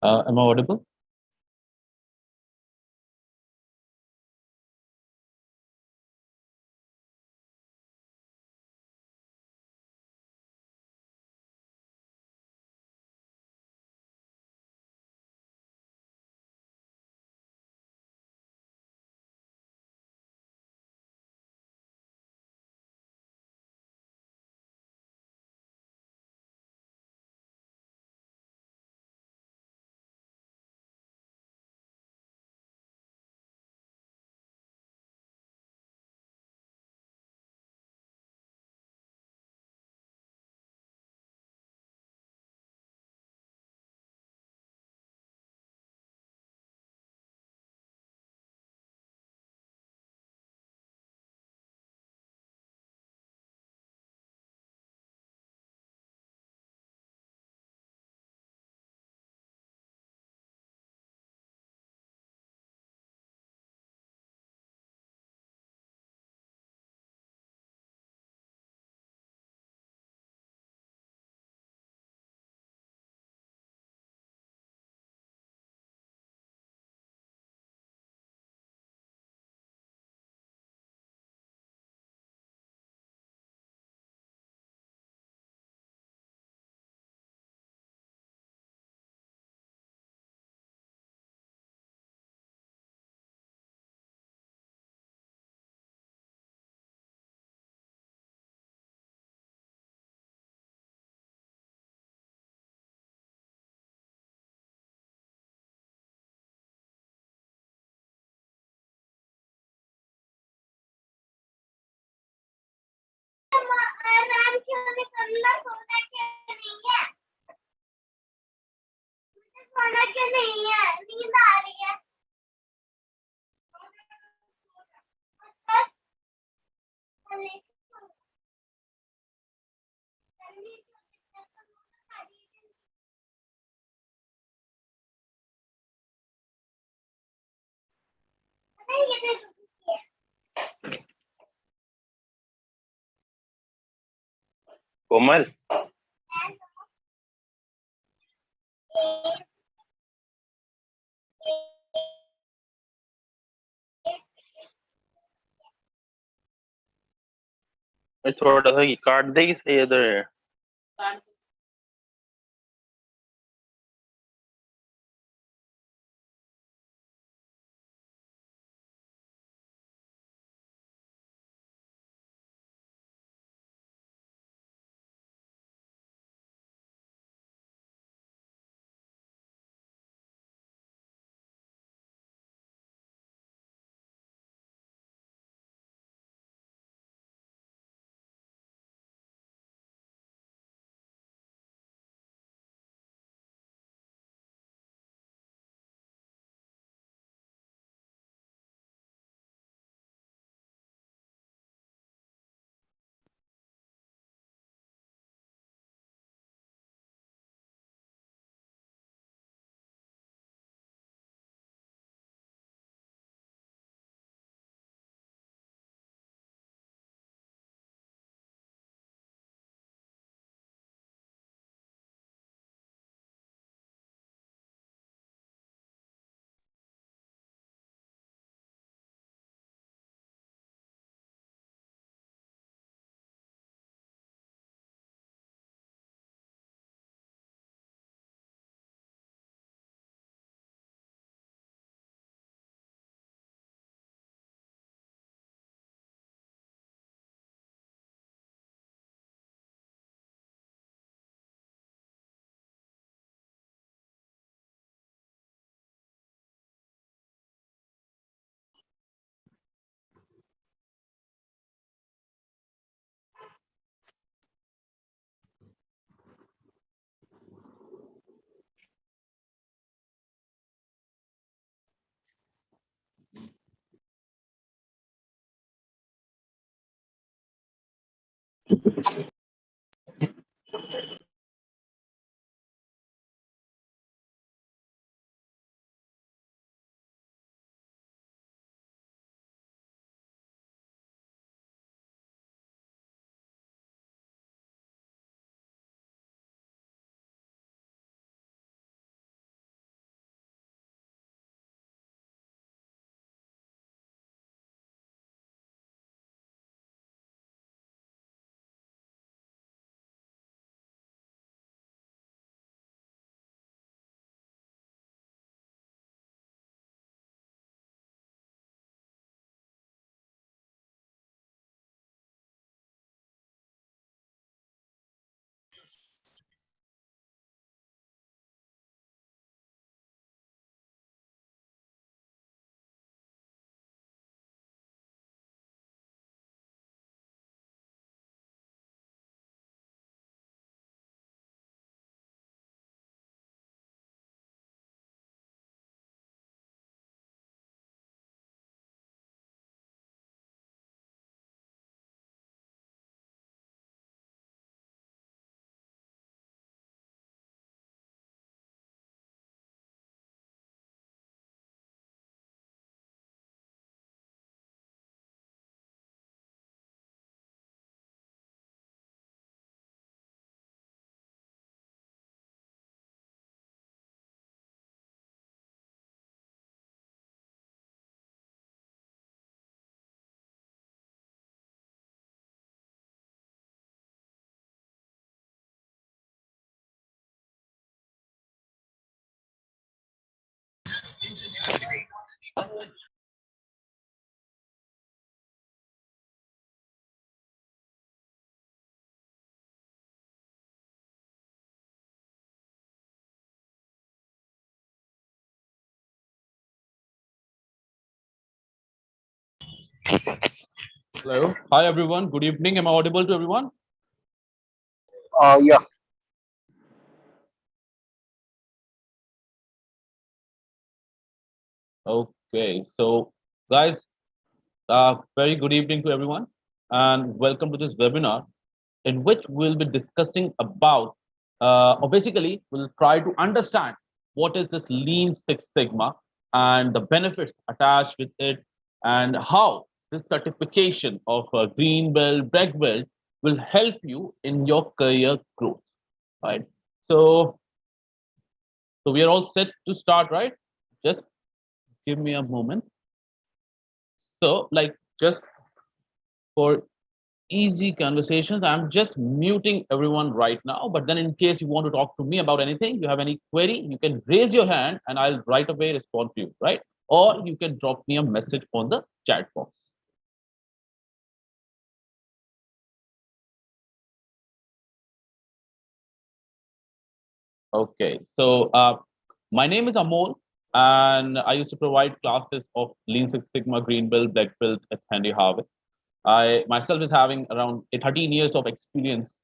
Am I audible? कोमल, थोड़ा सा काट देगी सही इधर। Hello. Hi, everyone. Good evening. Am I audible to everyone? Yeah. Okay. So, guys, very good evening to everyone, and welcome to this webinar in which we'll be discussing about, or basically, we'll try to understand what is this Lean Six Sigma and the benefits attached with it, and how this certification of Green Belt, Black Belt will help you in your career growth. Right. So, so we are all set to start, right? Just give me a moment. So, like, just for easy conversations, I'm just muting everyone right now. But then, in case you want to talk to me about anything, you have any query, you can raise your hand and I'll right away respond to you, right? Or you can drop me a message on the chat box. Okay, so my name is Amol, and I used to provide classes of Lean Six Sigma, Green Belt, Black Belt at Henry Harvin. I myself is having around 13 years of experience,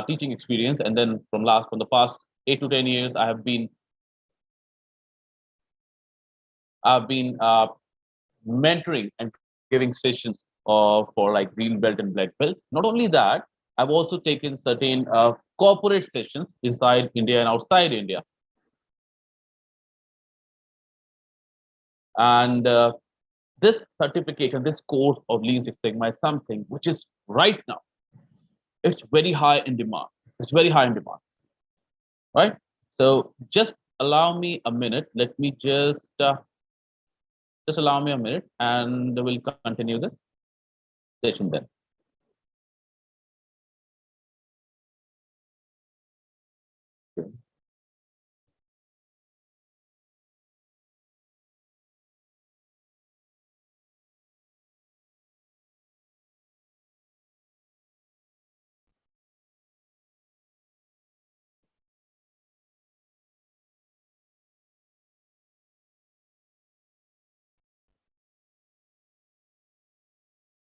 teaching experience, and then from the past 8 to 10 years, I've been mentoring and giving sessions for like green belt and black belt. Not only that, I've also taken certain corporate sessions inside India and outside India, and this certification, this course of Lean Six Sigma is something which is right now it's very high in demand. It's very high in demand, right? So just allow me a minute. Let me just allow me a minute, and we'll continue the session then.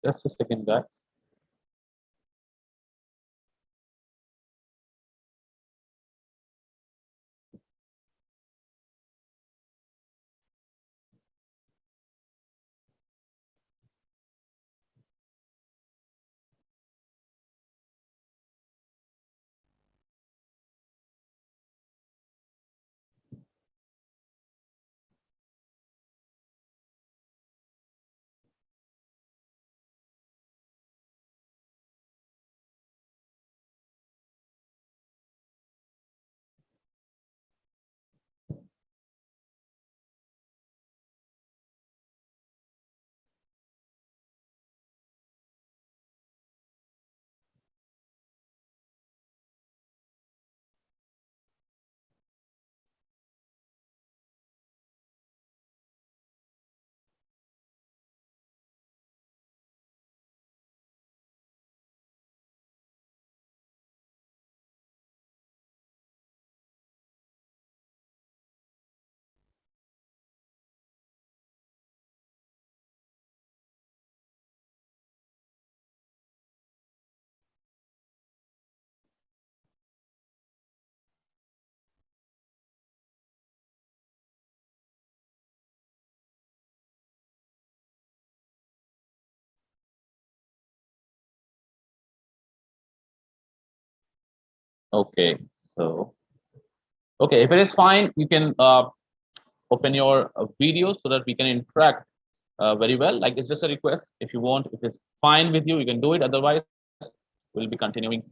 Just a second, guys. Okay, so okay, if it is fine, you can open your video so that we can interact very well. Like it's just a request. If you want, if it's fine with you, you can do it. Otherwise, we'll be continuing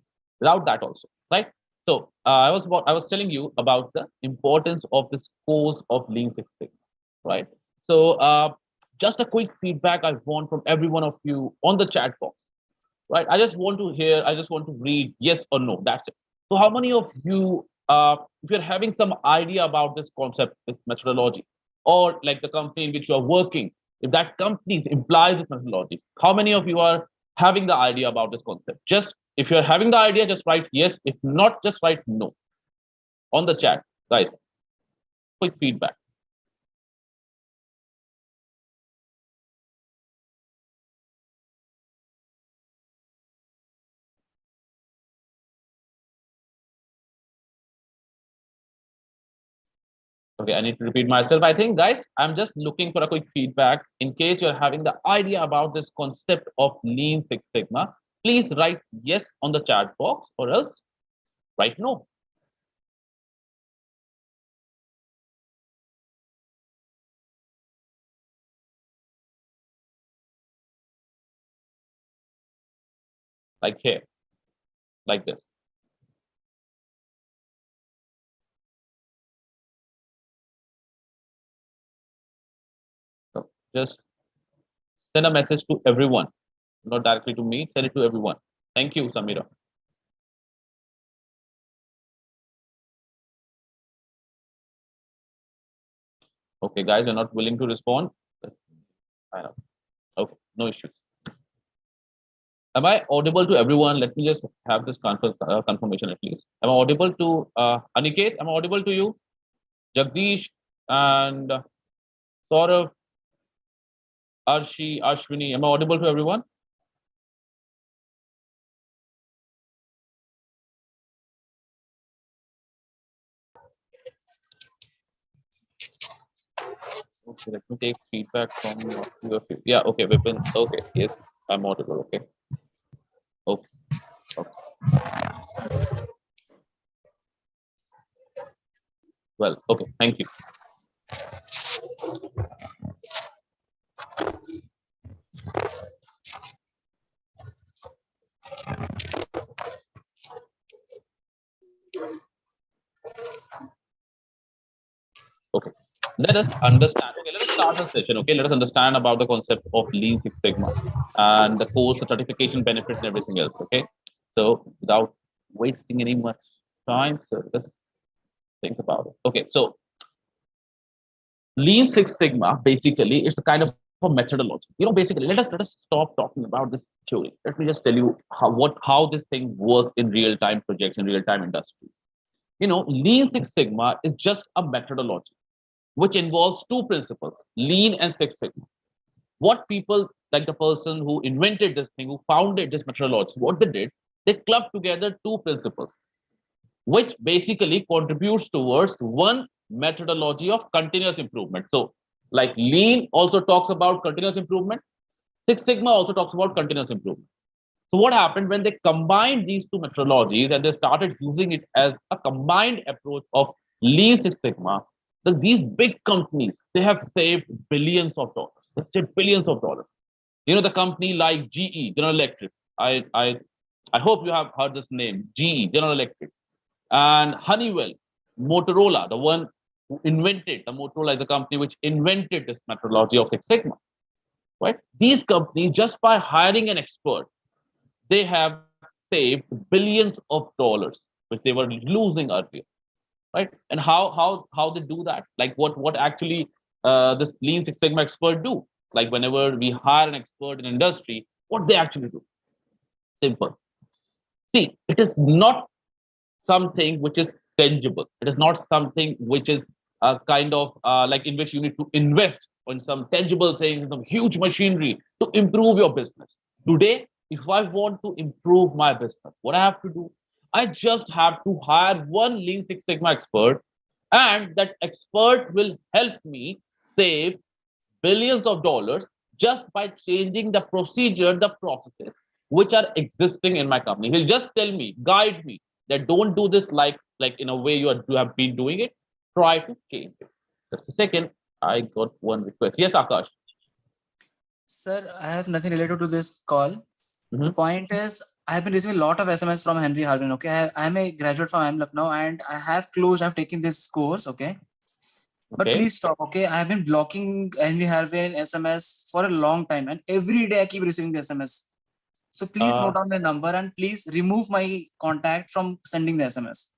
without that also, right? So I was telling you about the importance of this course of Lean Six Sigma, right? So just a quick feedback I want from every one of you on the chat box, right? I just want to hear, I just want to read yes or no. That's it. So how many of you, if you're having some idea about this concept, this methodology, or like the company in which you are working, if that company implies this methodology. How many of you are having the idea about this concept? Just if you're having the idea, just write yes. If not, just write no on the chat, guys. Quick feedback. Okay, I need to repeat myself. I think, guys, I'm just looking for a quick feedback in case you're having the idea about this concept of Lean Six Sigma. Please write yes on the chat box, or else write no. Like here, like this. So just send a message to everyone, not directly to me. Send it to everyone. Thank you, Samira. Okay, guys, you're not willing to respond. I know. Okay, no issues. Am I audible to everyone? Let me just have this confirmation at least. Am I audible to Aniket? Am I audible to you? Jagdish and Saurav, Arshi, Ashwini. Am I audible to everyone? Okay, let me take feedback from your. Yeah, okay, Vipin. Okay, yes, I'm audible. Okay. Okay. Okay. Well, okay, thank you. Okay, let us understand. Okay, let us start the session. Okay, let us understand about the concept of Lean Six Sigma and the course, the certification benefits, and everything else. Okay, so without wasting any much time, so let's think about it. Okay, so Lean Six Sigma basically is the kind of a methodology. Basically, let us stop talking about this theory. Let me just tell you how this thing works in real time projects in real time industry. Lean Six Sigma is just a methodology which involves two principles: Lean and Six Sigma. What people, like the person who invented this thing, who founded this methodology, what they did, they clubbed together two principles, which basically contributes towards one methodology of continuous improvement. So, like Lean also talks about continuous improvement, Six Sigma also talks about continuous improvement. So, what happened when they combined these two methodologies and they started using it as a combined approach of Lean Six Sigma? That these big companies, they have saved billions of dollars. They saved billions of dollars. The company like GE, General Electric. I hope you have heard this name, GE, General Electric, and Honeywell, Motorola, the one who invented the Motorola is the company which invented this methodology of Six Sigma. Right? These companies, just by hiring an expert, they have saved billions of dollars, which they were losing earlier. Right? And how they do that? Like what actually this Lean Six Sigma expert do? Like whenever we hire an expert in industry, what they actually do? Simple. See, it is not something which is tangible. It is not something which is kind of like in which you need to invest on some tangible things, some huge machinery to improve your business. Today, if I want to improve my business, what I have to do? I just have to hire one Lean Six Sigma expert, and that expert will help me save billions of dollars just by changing the procedure, the processes which are existing in my company. He'll just tell me, guide me that don't do this like in a way you have been doing it. Try to change it. Just a second. I got one request. Yes, Akash. Sir, I have nothing related to this call. Mm-hmm. The point is, I have been receiving a lot of SMS from Henry Harvin. Okay, I'm a graduate from IIM Lucknow, and I've taken this course. Okay. But please stop, okay? I have been blocking Henry Harvin SMS for a long time, and every day I keep receiving the SMS. So please note down the number and please remove my contact from sending the SMS.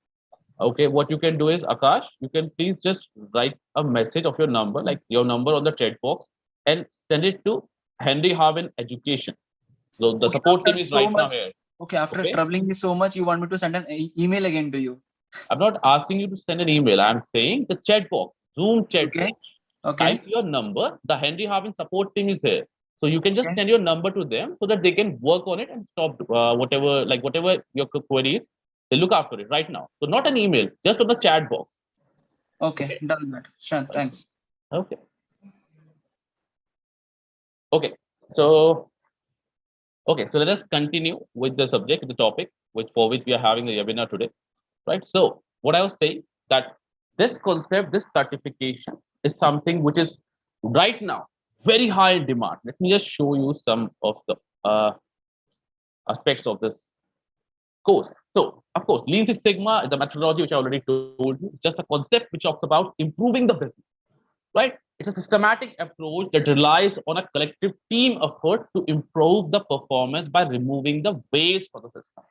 Okay, what you can do is, Akash, you can please just write a message of your number, like your number on the chat box, and send it to Henry Harvin Education. So the Okay, support after team is so right now much, here. okay, after Okay, troubling me so much, you want me to send an email again to you. I'm not asking you to send an email. I'm saying the chat box, Zoom chat Okay, box. Type okay, your number. The Henry Harvin support team is here. So you can just okay, send your number to them so that they can work on it and stop whatever your query is. They look after it right now. So not an email, just on the chat box. okay, Okay. done that. Sure, Right. thanks. Okay. Okay. So okay. So let us continue with the subject, the topic, which for which we are having the webinar today. Right. So what I was saying that this concept, this certification is something which is right now very high in demand. Let me just show you some of the aspects of this course. So, of course, Lean Six Sigma is the methodology which I already told you. It's just a concept which talks about improving the business, right? It's a systematic approach that relies on a collective team effort to improve the performance by removing the waste from the system.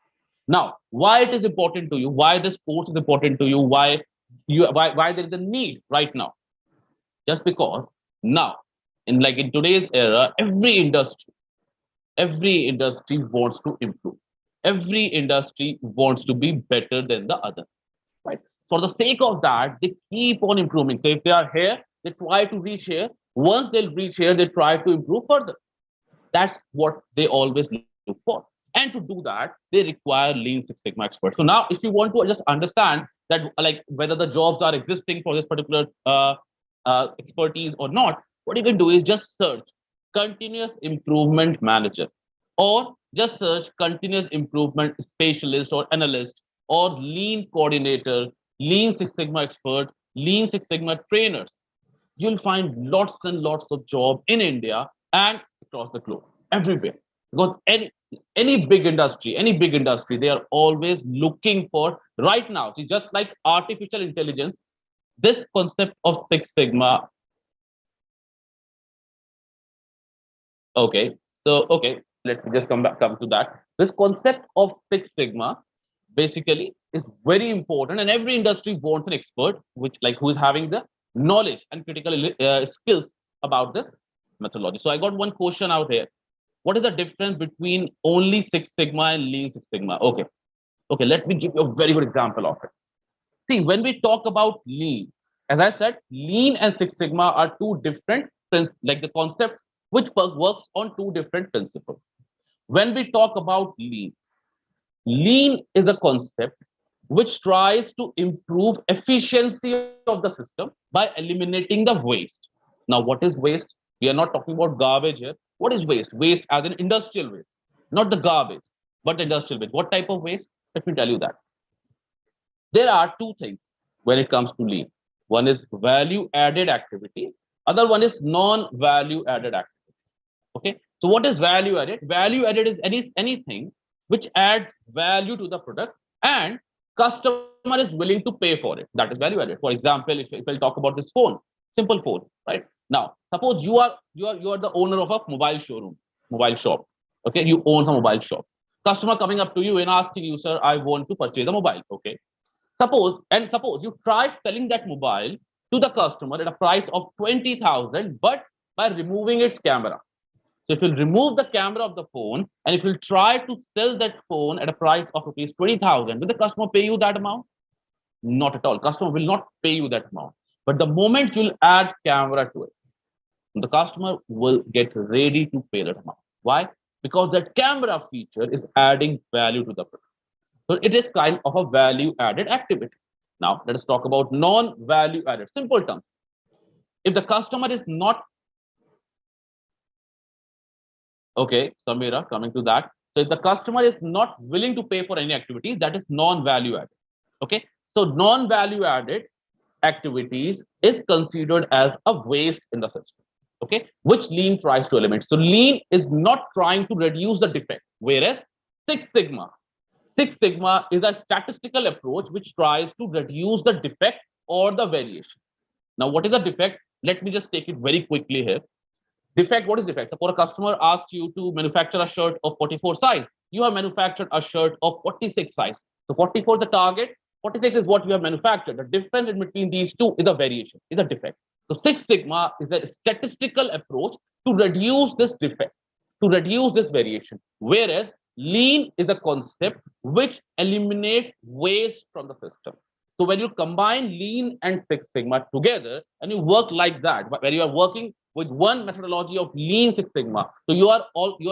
Now, why it is important to you? Why this course is important to you? Why there is a need right now? Just because now, in today's era, every industry wants to improve. Every industry wants to be better than the other, right? For the sake of that, they keep on improving. So if they are here, they try to reach here. Once they'll reach here, they try to improve further. That's what they always look for. And to do that, they require Lean Six Sigma experts. So now, if you want to just understand that, like whether the jobs are existing for this particular expertise or not, what you can do is just search continuous improvement manager, or just search continuous improvement specialist or analyst, or lean coordinator, Lean Six Sigma expert, Lean Six Sigma trainers. You'll find lots and lots of job in India and across the globe, everywhere. Because any big industry, they are always looking for right now. See, just like artificial intelligence, this concept of Six Sigma. Okay, so okay, let's just come to that. This concept of Six Sigma basically is very important, and every industry wants an expert, which like who is having the knowledge and critical skills about this methodology. So I got one question out here. What is the difference between only Six Sigma and Lean Six Sigma? Okay, okay, let me give you a very good example of it. See, when we talk about lean, as I said, lean and Six Sigma are two different, like the concept which works on two different principles. When we talk about lean, lean is a concept which tries to improve efficiency of the system by eliminating the waste. Now, what is waste? We are not talking about garbage here. What is waste? Waste as an industrial waste, not the garbage, but the industrial waste. What type of waste? Let me tell you that. There are two things when it comes to lean. One is value added activity, other one is non value added activity. Okay, so what is value added? Value added is anything which adds value to the product and customer is willing to pay for it. That is value added. For example, if I'll talk about this phone, simple phone, right? Now, suppose you are the owner of a mobile showroom, mobile shop. Okay, you own a mobile shop. Customer coming up to you and asking you, sir, I want to purchase a mobile. Okay, suppose you try selling that mobile to the customer at a price of 20,000, but by removing its camera. So if you'll remove the camera of the phone and if you'll try to sell that phone at a price of rupees 20,000, will the customer pay you that amount? Not at all. Customer will not pay you that amount. But the moment you'll add camera to it, the customer will get ready to pay that amount. Why? Because that camera feature is adding value to the product. So it is kind of a value added activity. Now let us talk about non-value added. Simple terms. If the customer is not okay, Samira, coming to that. So if the customer is not willing to pay for any activities, that is non-value added. Okay, so non-value added activities is considered as a waste in the system. Okay, which lean tries to eliminate. So lean is not trying to reduce the defect, whereas Six Sigma Six Sigma is a statistical approach which tries to reduce the defect or the variation. Now, what is a defect? Let me just take it very quickly here. Defect, what is defect? Suppose a customer asks you to manufacture a shirt of 44 size. You have manufactured a shirt of 46 size. So 44 is the target, 46 is what you have manufactured. The difference in between these two is a variation, is a defect. So Six Sigma is a statistical approach to reduce this defect, to reduce this variation. Whereas lean is a concept which eliminates waste from the system. So when you combine lean and Six Sigma together and you work like that, where you are working with one methodology of lean Six Sigma, so you are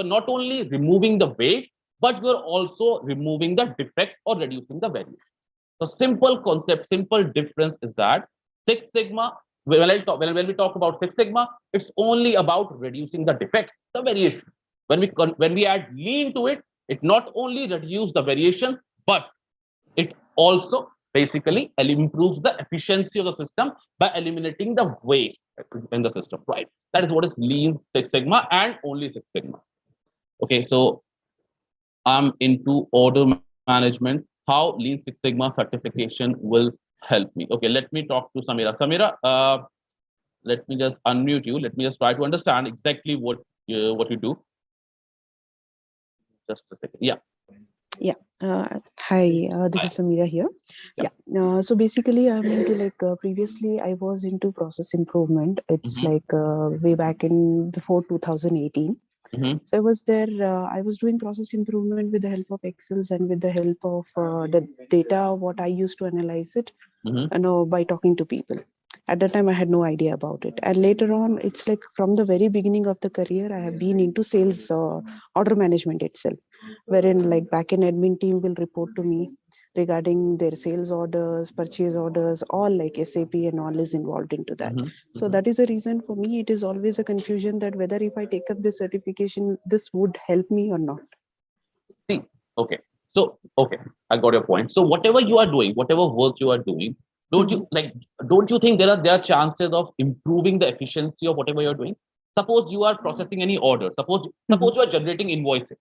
not only removing the waste, but you are also removing the defect or reducing the variation. So simple concept, simple difference is that Six Sigma, when we talk about Six Sigma, it's only about reducing the defects, the variation. When we add lean to it, it not only reduces the variation, but it also basically improves the efficiency of the system by eliminating the waste in the system, right? That is what is lean Six Sigma and only Six Sigma. Okay, so I'm into order management, how lean Six Sigma certification will help me. Okay, let me talk to Samira. Samira, let me just unmute you. Let me just try to understand exactly what you do. Just a second. Yeah. Yeah. Hi, this is Samira here. Yeah. So basically, I'm into previously I was into process improvement. It's way back in before 2018. So I was there. I was doing process improvement with the help of Excels and with the help of the data what I used to analyze it, by talking to people. At that time, I had no idea about it. And later on, it's like from the very beginning of the career, I have been into sales order management itself, wherein like back-end admin team will report to me regarding their sales orders, purchase orders, all like SAP and all is involved into that. So that is a reason for me. It is always a confusion that whether if I take up this certification, this would help me or not. See, okay. So, okay, I got your point. So whatever you are doing, whatever work you are doing, don't you think there are chances of improving the efficiency of whatever you're doing? Suppose you are processing any order. Suppose you are generating invoices.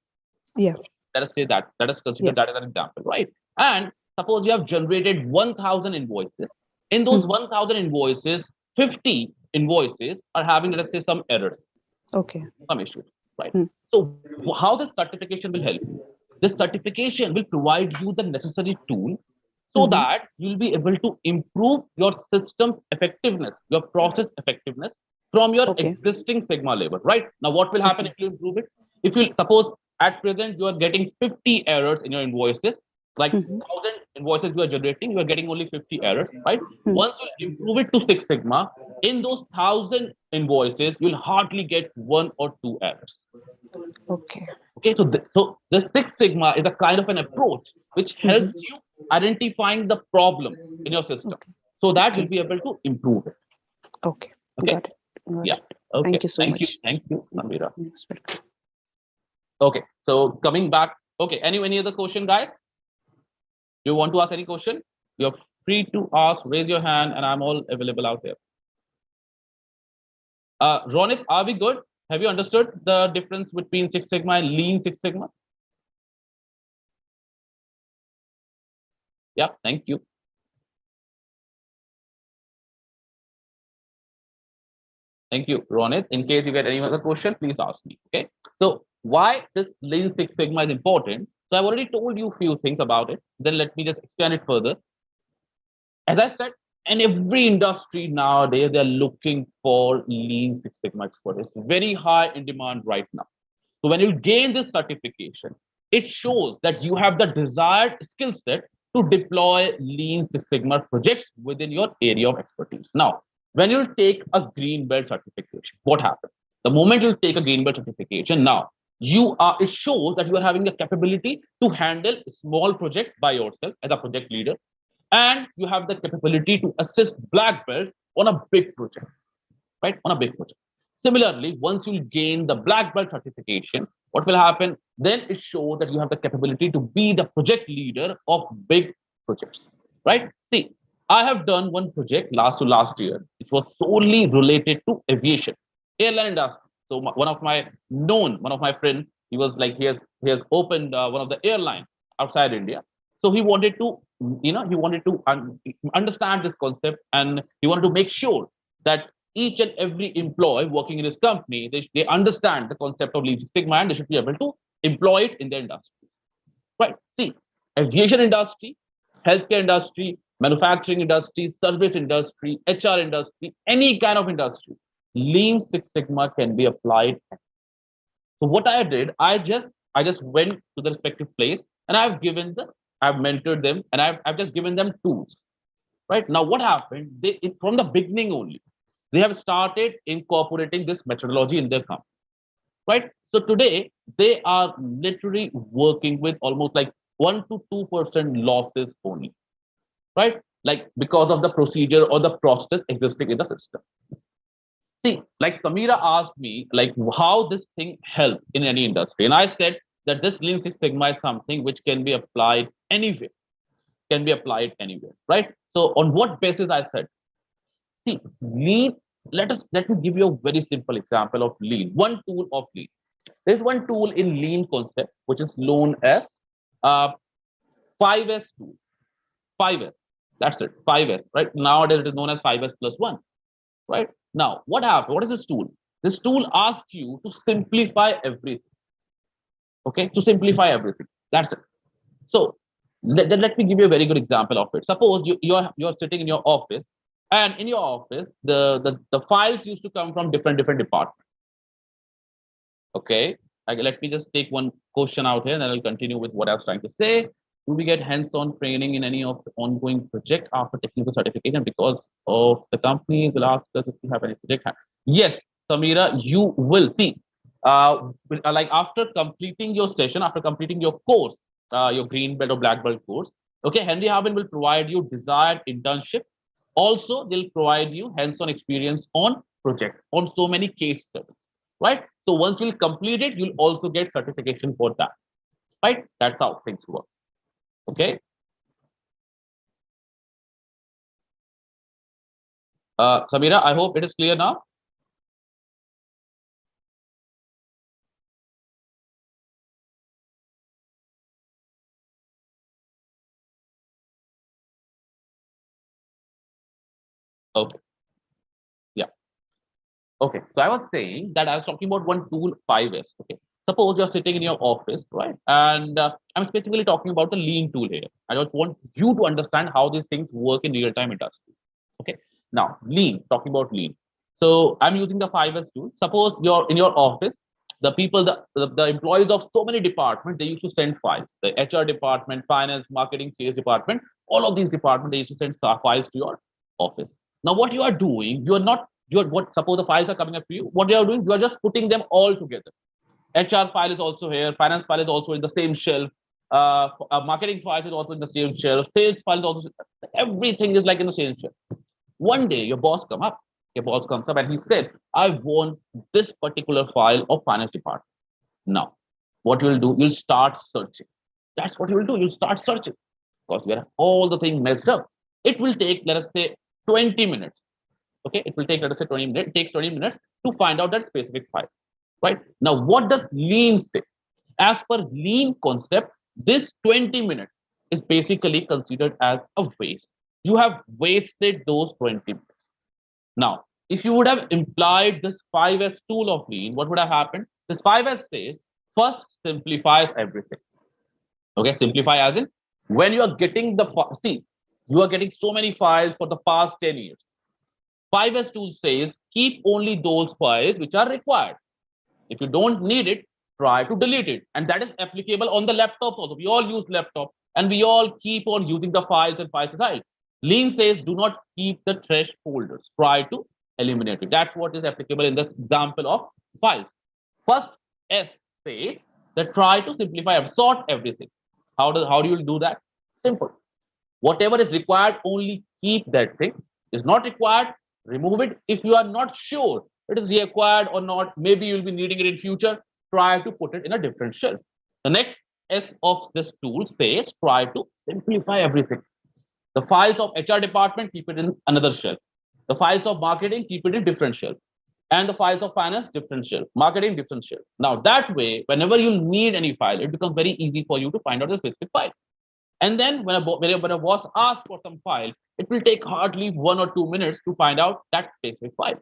Yeah. Let us say that. Let us consider that as an example, right? And suppose you have generated 1,000 invoices. In those 1,000 invoices, 50 invoices are having, let us say, some errors. Okay. Some issues, right? So how this certification will help you? This certification will provide you the necessary tool so that you'll be able to improve your system's effectiveness, your process effectiveness from your existing Sigma label, right? Now, what will happen if you improve it? If you suppose at present you are getting 50 errors in your invoices, like 1,000 invoices you are generating, you are getting only 50 errors, right? Once you improve it to Six Sigma, in those 1,000 invoices, you'll hardly get 1 or 2 errors. Okay. Okay, so the Six Sigma is a kind of an approach which helps you identifying the problem in your system, so that you'll be able to improve it. Okay. Got it. Yeah. Okay. Thank you so much. Thank you, Samira. Okay, so coming back. Okay, any other question, guys? You want to ask any question? You're free to ask. Raise your hand, and I'm all available out there. Ronit, are we good? Have you understood the difference between Six Sigma and lean Six Sigma? Yeah, thank you. Thank you, Ronit. In case you get any other question, please ask me. Okay. So why this Lean Six Sigma is important? So I've already told you a few things about it. Then let me just extend it further. As I said, in every industry nowadays, they're looking for Lean Six Sigma expert. It's very high in demand right now. So when you gain this certification, it shows that you have the desired skill set to deploy Lean Six Sigma projects within your area of expertise. Now, when you take a green belt certification, what happens? The moment you take a green belt certification, now it shows that you are having the capability to handle a small project by yourself as a project leader, and you have the capability to assist black belt on a big project, right? On a big project. Similarly, once you gain the black belt certification, what will happen? Then it shows that you have the capability to be the project leader of big projects, right? See, I have done one project last year, which was solely related to aviation, airline industry. So one of my friends, he has opened one of the airline outside India. So he wanted to, understand this concept, and he wanted to make sure that each and every employee working in this company, they understand the concept of Lean Six Sigma, and they should be able to employ it in their industry. Right. See, aviation industry, healthcare industry, manufacturing industry, service industry, HR industry, any kind of industry, Lean Six Sigma can be applied. So what I did, I just went to the respective place and I've mentored them and I've just given them tools. Right now, what happened? From the beginning only, they have started incorporating this methodology in their company. Right. So today they are literally working with almost like 1 to 2% losses only. Right. Like because of the procedure or the process existing in the system. See, like Samira asked me, like how this thing helps in any industry, and I said that this Lean Six Sigma is something which can be applied anywhere, right? So on what basis I said, see, Lean. Let me give you a very simple example of Lean. One tool of Lean. There's one tool in Lean concept which is known as uh, 5S tool. 5S. That's it. 5S. Right nowadays it is known as 5S plus one. Right now, what happened? What is this tool? This tool asks you to simplify everything. Okay, to simplify everything. That's it. So let me give you a very good example of it. Suppose you're sitting in your office, and in your office, the files used to come from different departments. Okay, let me just take one question out here, and then I'll continue with what I was trying to say. Do we get hands-on training in any of the ongoing project after technical certification? Because of the company will ask us if you have any project. Yes, Samira, you will see. Like after completing your session, after completing your course, your green belt or black belt course, okay, Henry Harvin will provide you desired internship. Also, they'll provide you hands-on experience on project, on so many case studies, right? So once you'll complete it, you'll also get certification for that, right? That's how things work. Okay. Samira, I hope it is clear now. Okay. Yeah. Okay. So I was saying that I was talking about one tool 5S. Okay. Suppose you're sitting in your office, right? And I'm specifically talking about the lean tool here. I just want you to understand how these things work in real-time industry. Okay. Now, lean, talking about lean. So I'm using the 5S tool. Suppose you're in your office, the people, the employees of so many departments, they used to send files. The HR department, finance, marketing, sales department, all of these departments, they used to send files to your office. Now, what you are doing, you are not, you're what, suppose the files are coming up to you, what you are doing, you are just putting them all together. HR file is also here, finance file is also in the same shelf, marketing file is also in the same shelf, sales file is also, everything is like in the same shelf. One day your boss comes up and he said, I want this particular file of finance department. Now, what you will do, you'll start searching. That's what you will do. You'll start searching because we have all the things messed up. It will take, let us say, 20 minutes. Okay, it will take, let us say, 20 minutes. It takes 20 minutes to find out that specific file. Right now, what does lean say? As per lean concept, this 20 minutes is basically considered as a waste. You have wasted those 20 minutes. Now, if you would have implied this 5S tool of lean, what would have happened? This 5S says first simplifies everything. Okay, simplify as in when you are getting the see, you are getting so many files for the past 10 years. 5S tool says keep only those files which are required. If you don't need it, try to delete it. And that is applicable on the laptops also. We all use laptop and we all keep on using the files and files aside. Lean says do not keep the trash folders. Try to eliminate it. That's what is applicable in this example of files. First S says that try to simplify, sort everything. How do you do that? Simple. Whatever is required, only keep that thing. Is not required, remove it. If you are not sure it is required or not, maybe you'll be needing it in future, try to put it in a different shelf. The next S of this tool says try to simplify everything. The files of HR department, keep it in another shelf. The files of marketing, keep it in different shelf. And the files of finance, different shelf. Marketing, different shelf. Now that way, whenever you need any file, it becomes very easy for you to find out the specific file. And then when a boss asks for some file, it will take hardly 1 or 2 minutes to find out that specific file.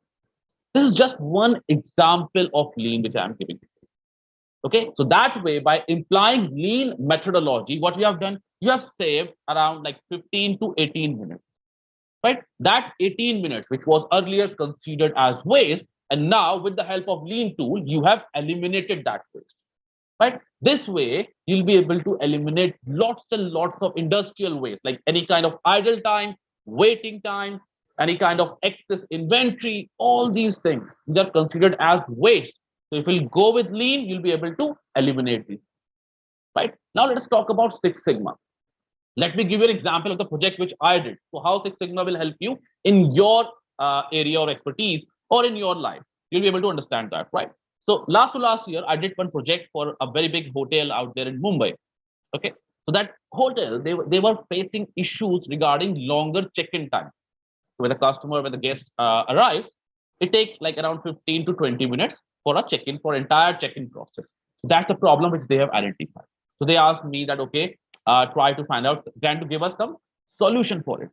This is just one example of lean which I'm giving. Okay, so that way, by implying lean methodology, what you have done, you have saved around like 15 to 18 minutes, right? That 18 minutes, which was earlier considered as waste, and now with the help of lean tool, you have eliminated that waste, right? This way, you'll be able to eliminate lots and lots of industrial waste, like any kind of idle time, waiting time, any kind of excess inventory, all these things, these are considered as waste. So if you go with lean, you'll be able to eliminate these, right? Now let us talk about Six Sigma. Let me give you an example of the project which I did. So how Six Sigma will help you in your area of expertise or in your life. You'll be able to understand that, right? So last to last year, I did one project for a very big hotel out there in Mumbai. Okay, so that hotel, they were facing issues regarding longer check-in time. So when the customer, when the guest arrives, it takes like around 15 to 20 minutes for a check-in, for entire check-in process. So that's the problem which they have identified. So they asked me that, okay, try to find out, trying to give us some solution for it,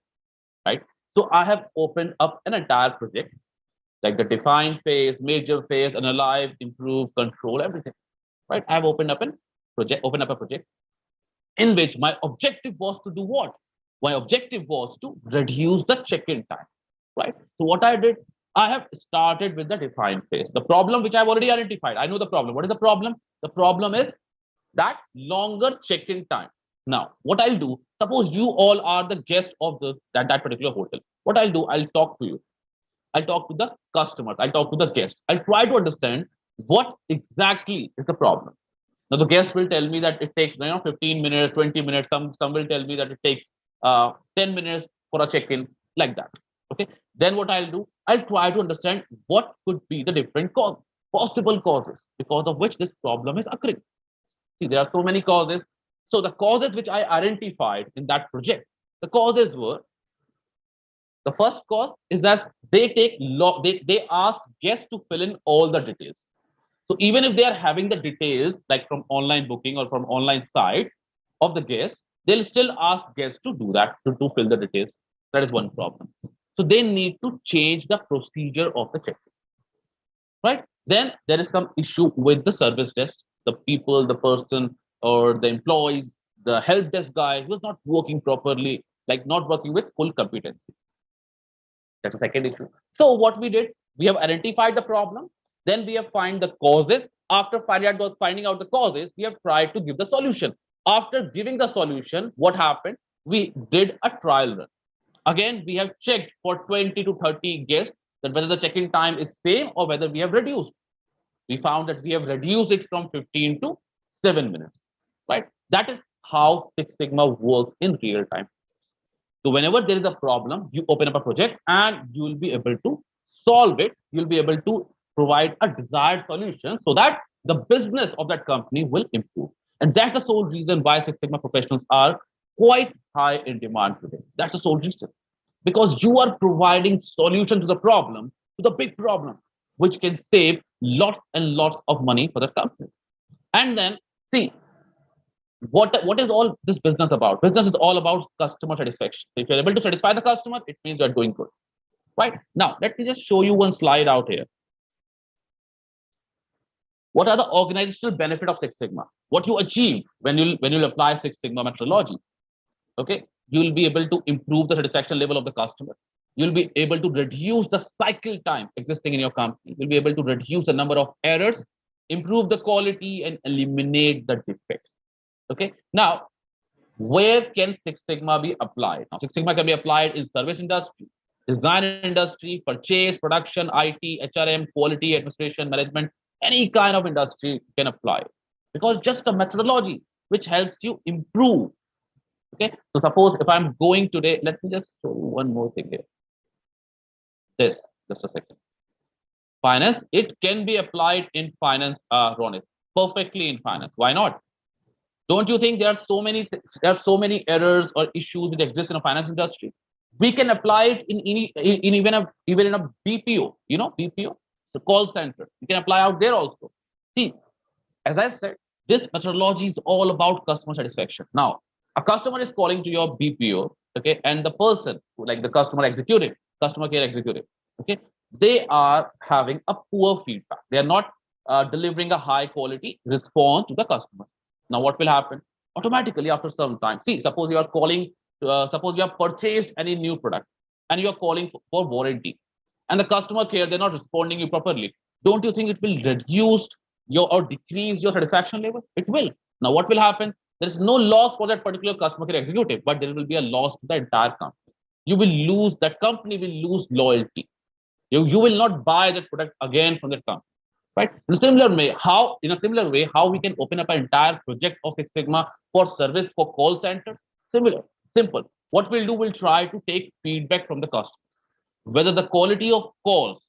right? So I have opened up an entire project, like the define phase, major phase, analyze, improve, control, everything, right? I've opened up a project in which my objective was to do what? My objective was to reduce the check-in time, right? So what I did, I have started with the define phase. The problem which I've already identified, I know the problem. What is the problem? The problem is that longer check-in time. Now, what I'll do, suppose you all are the guests of that particular hotel. What I'll do, I'll talk to you. I'll talk to the customers. I'll talk to the guests. I'll try to understand what exactly is the problem. Now, the guest will tell me that it takes 15 minutes, 20 minutes. Some will tell me that it takes 10 minutes for a check-in, like that. Okay. Then what I'll do, I'll try to understand what could be the different possible causes because of which this problem is occurring. See, there are so many causes. So the causes which I identified in that project, the causes were, the first cause is that they ask guests to fill in all the details. So even if they are having the details like from online booking or from online sites of the guest, they'll still ask guests to do that, to fill the details. That is one problem. So they need to change the procedure of the check-in, right? Then there is some issue with the service desk, the people, the person or the employees, the help desk guy who is not working properly, like not working with full competency. That's the second issue. So what we did, we have identified the problem. Then we have find the causes. After finding out the causes, we have tried to give the solution. After giving the solution, what happened? We did a trial run. Again, we have checked for 20 to 30 guests that whether the check-in time is same or whether we have reduced. We found that we have reduced it from 15 to 7 minutes, right? That is how Six Sigma works in real time. So whenever there is a problem, you open up a project and you will be able to solve it. You'll be able to provide a desired solution so that the business of that company will improve. And that's the sole reason why Six Sigma professionals are quite high in demand today. That's the sole reason. Because you are providing solution to the problem, to the big problem, which can save lots and lots of money for the company. And then see, what is all this business about? Business is all about customer satisfaction. If you're able to satisfy the customer, it means you're doing good, right? Now, let me just show you one slide out here. What are the organizational benefit of Six Sigma? What you achieve when you apply Six Sigma methodology? Okay, you will be able to improve the satisfaction level of the customer. You'll be able to reduce the cycle time existing in your company. You'll be able to reduce the number of errors, improve the quality, and eliminate the defects. Okay, now where can Six Sigma be applied? Now, Six Sigma can be applied in service industry, design industry, purchase, production, IT, HRM, quality, administration, management, any kind of industry can apply because just a methodology which helps you improve. Okay, so suppose if I'm going today, let me just show you one more thing here. This, just a second. Finance, it can be applied in finance, Ronit, perfectly in finance. Why not? Don't you think there are so many errors or issues that exist in a finance industry? We can apply it in even in a BPO, BPO, the call center. You can apply out there also. See, as I said, this methodology is all about customer satisfaction. Now, a customer is calling to your BPO, okay, and the person, like the customer care executive, okay, they are having a poor feedback. They are not delivering a high quality response to the customer. Now, what will happen? Automatically, after some time, see, suppose you are calling, suppose you have purchased any new product and you are calling for warranty, and the customer care, they're not responding you properly. Don't you think it will reduce your or decrease your satisfaction level? It will. Now, what will happen? There is no loss for that particular customer care executive, but there will be a loss to the entire company. You will lose, that company will lose loyalty. You will not buy that product again from that company. Right? In a similar way, how we can open up an entire project of Six Sigma for service for call centers? Similar, simple. What we'll do, we'll try to take feedback from the customer, whether the quality of calls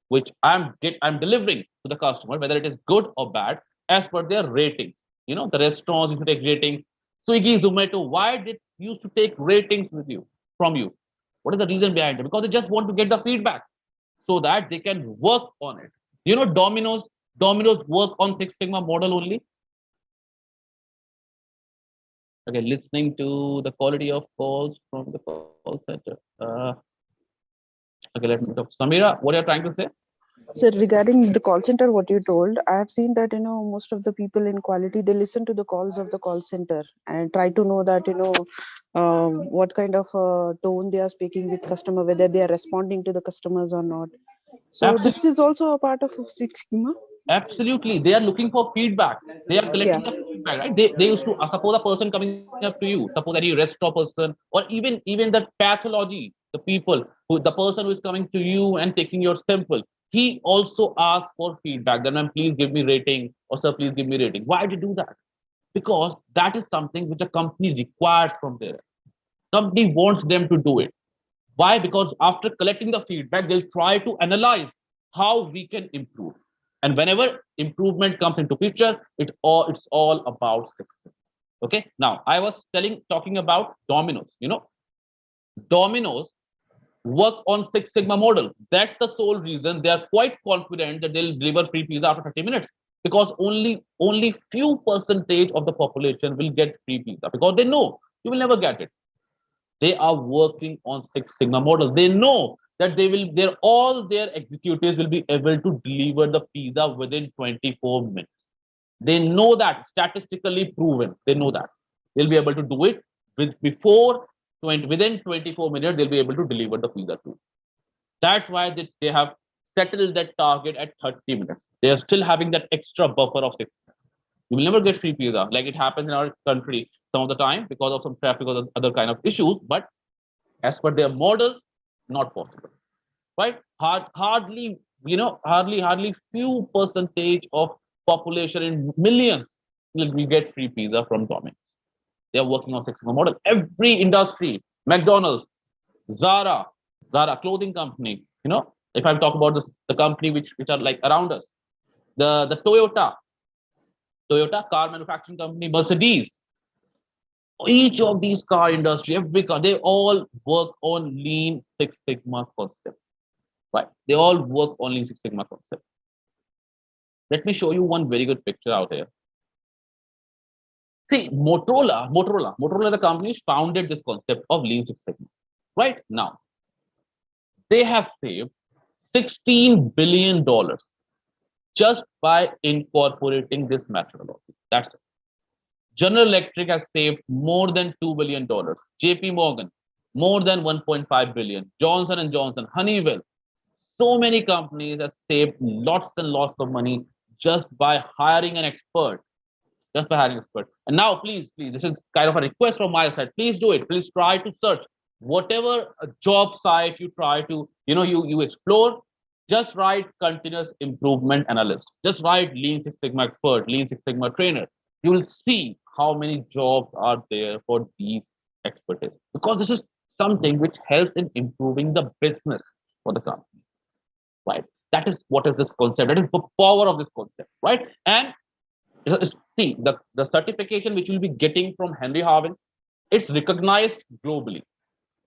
which I'm delivering to the customer, whether it is good or bad, as per their ratings. You know, the restaurants used to take ratings. Swiggy, Zomato, why did used to take ratings with you from you? What is the reason behind it? Because they just want to get the feedback so that they can work on it. You know, Domino's work on Six Sigma model only. Okay, listening to the quality of calls from the call center. Okay, let me talk. Samira, what are you trying to say? So regarding the call center, what you told, I have seen that, most of the people in quality, they listen to the calls of the call center and try to know that, what kind of tone they are speaking with customer, whether they are responding to the customers or not. So Absolutely. this is also a part of Six Sigma. Absolutely, they are looking for feedback. They are Yeah. collecting the feedback, right? They used to suppose a person coming up to you, suppose any restaurant person, or even the pathology, the people who the person who is coming to you and taking your sample, he also asks for feedback. Then, ma'am, please give me rating, or sir, please give me rating. Why do you do that? Because that is something which a company requires from there. Company wants them to do it. Why? Because after collecting the feedback, they'll try to analyze how we can improve. And whenever improvement comes into picture, it's all about success. Okay. Now I was talking about Domino's. You know, Domino's work on Six Sigma model. That's the sole reason they are quite confident that they'll deliver free pizza after 30 minutes, because only few percentage of the population will get free pizza, because they know you will never get it. They are working on Six Sigma model. They know that all their executives will be able to deliver the pizza within 24 minutes. They know that, statistically proven. They know that they'll be able to do it within 24 minutes. They'll be able to deliver the pizza too. That's why they have settled that target at 30 minutes. They are still having that extra buffer of 6 minutes. You will never get free pizza like it happens in our country some of the time because of some traffic or other kind of issues. But as per their model, not possible, right? Hardly few percentage of population in millions will get free pizza from Domino's. They are working on Six Sigma model. Every industry, McDonald's, Zara, Zara clothing company. You know, if I talk about the company which are like around us, the Toyota car manufacturing company, Mercedes, each of these car industry, every car, they all work on Lean Six Sigma concept, right? They all work on Lean Six Sigma concept. Let me show you one very good picture out here. See, Motorola, the company founded this concept of Lean Six Sigma. Right now, they have saved $16 billion just by incorporating this methodology. That's it. General Electric has saved more than $2 billion. JP Morgan, more than 1.5 billion. Johnson and Johnson, Honeywell, so many companies have saved lots and lots of money just by hiring an expert. Just by hiring an expert. And now, please, this is kind of a request from my side. Please do it. Please try to search whatever job site you try to, you explore. Just write continuous improvement analyst. Just write Lean Six Sigma expert, Lean Six Sigma trainer. You will see how many jobs are there for these expertise, because this is something which helps in improving the business for the company, right? That is what is this concept. That is the power of this concept, right? And see, the certification which you'll be getting from Henry Harvin, it's recognized globally,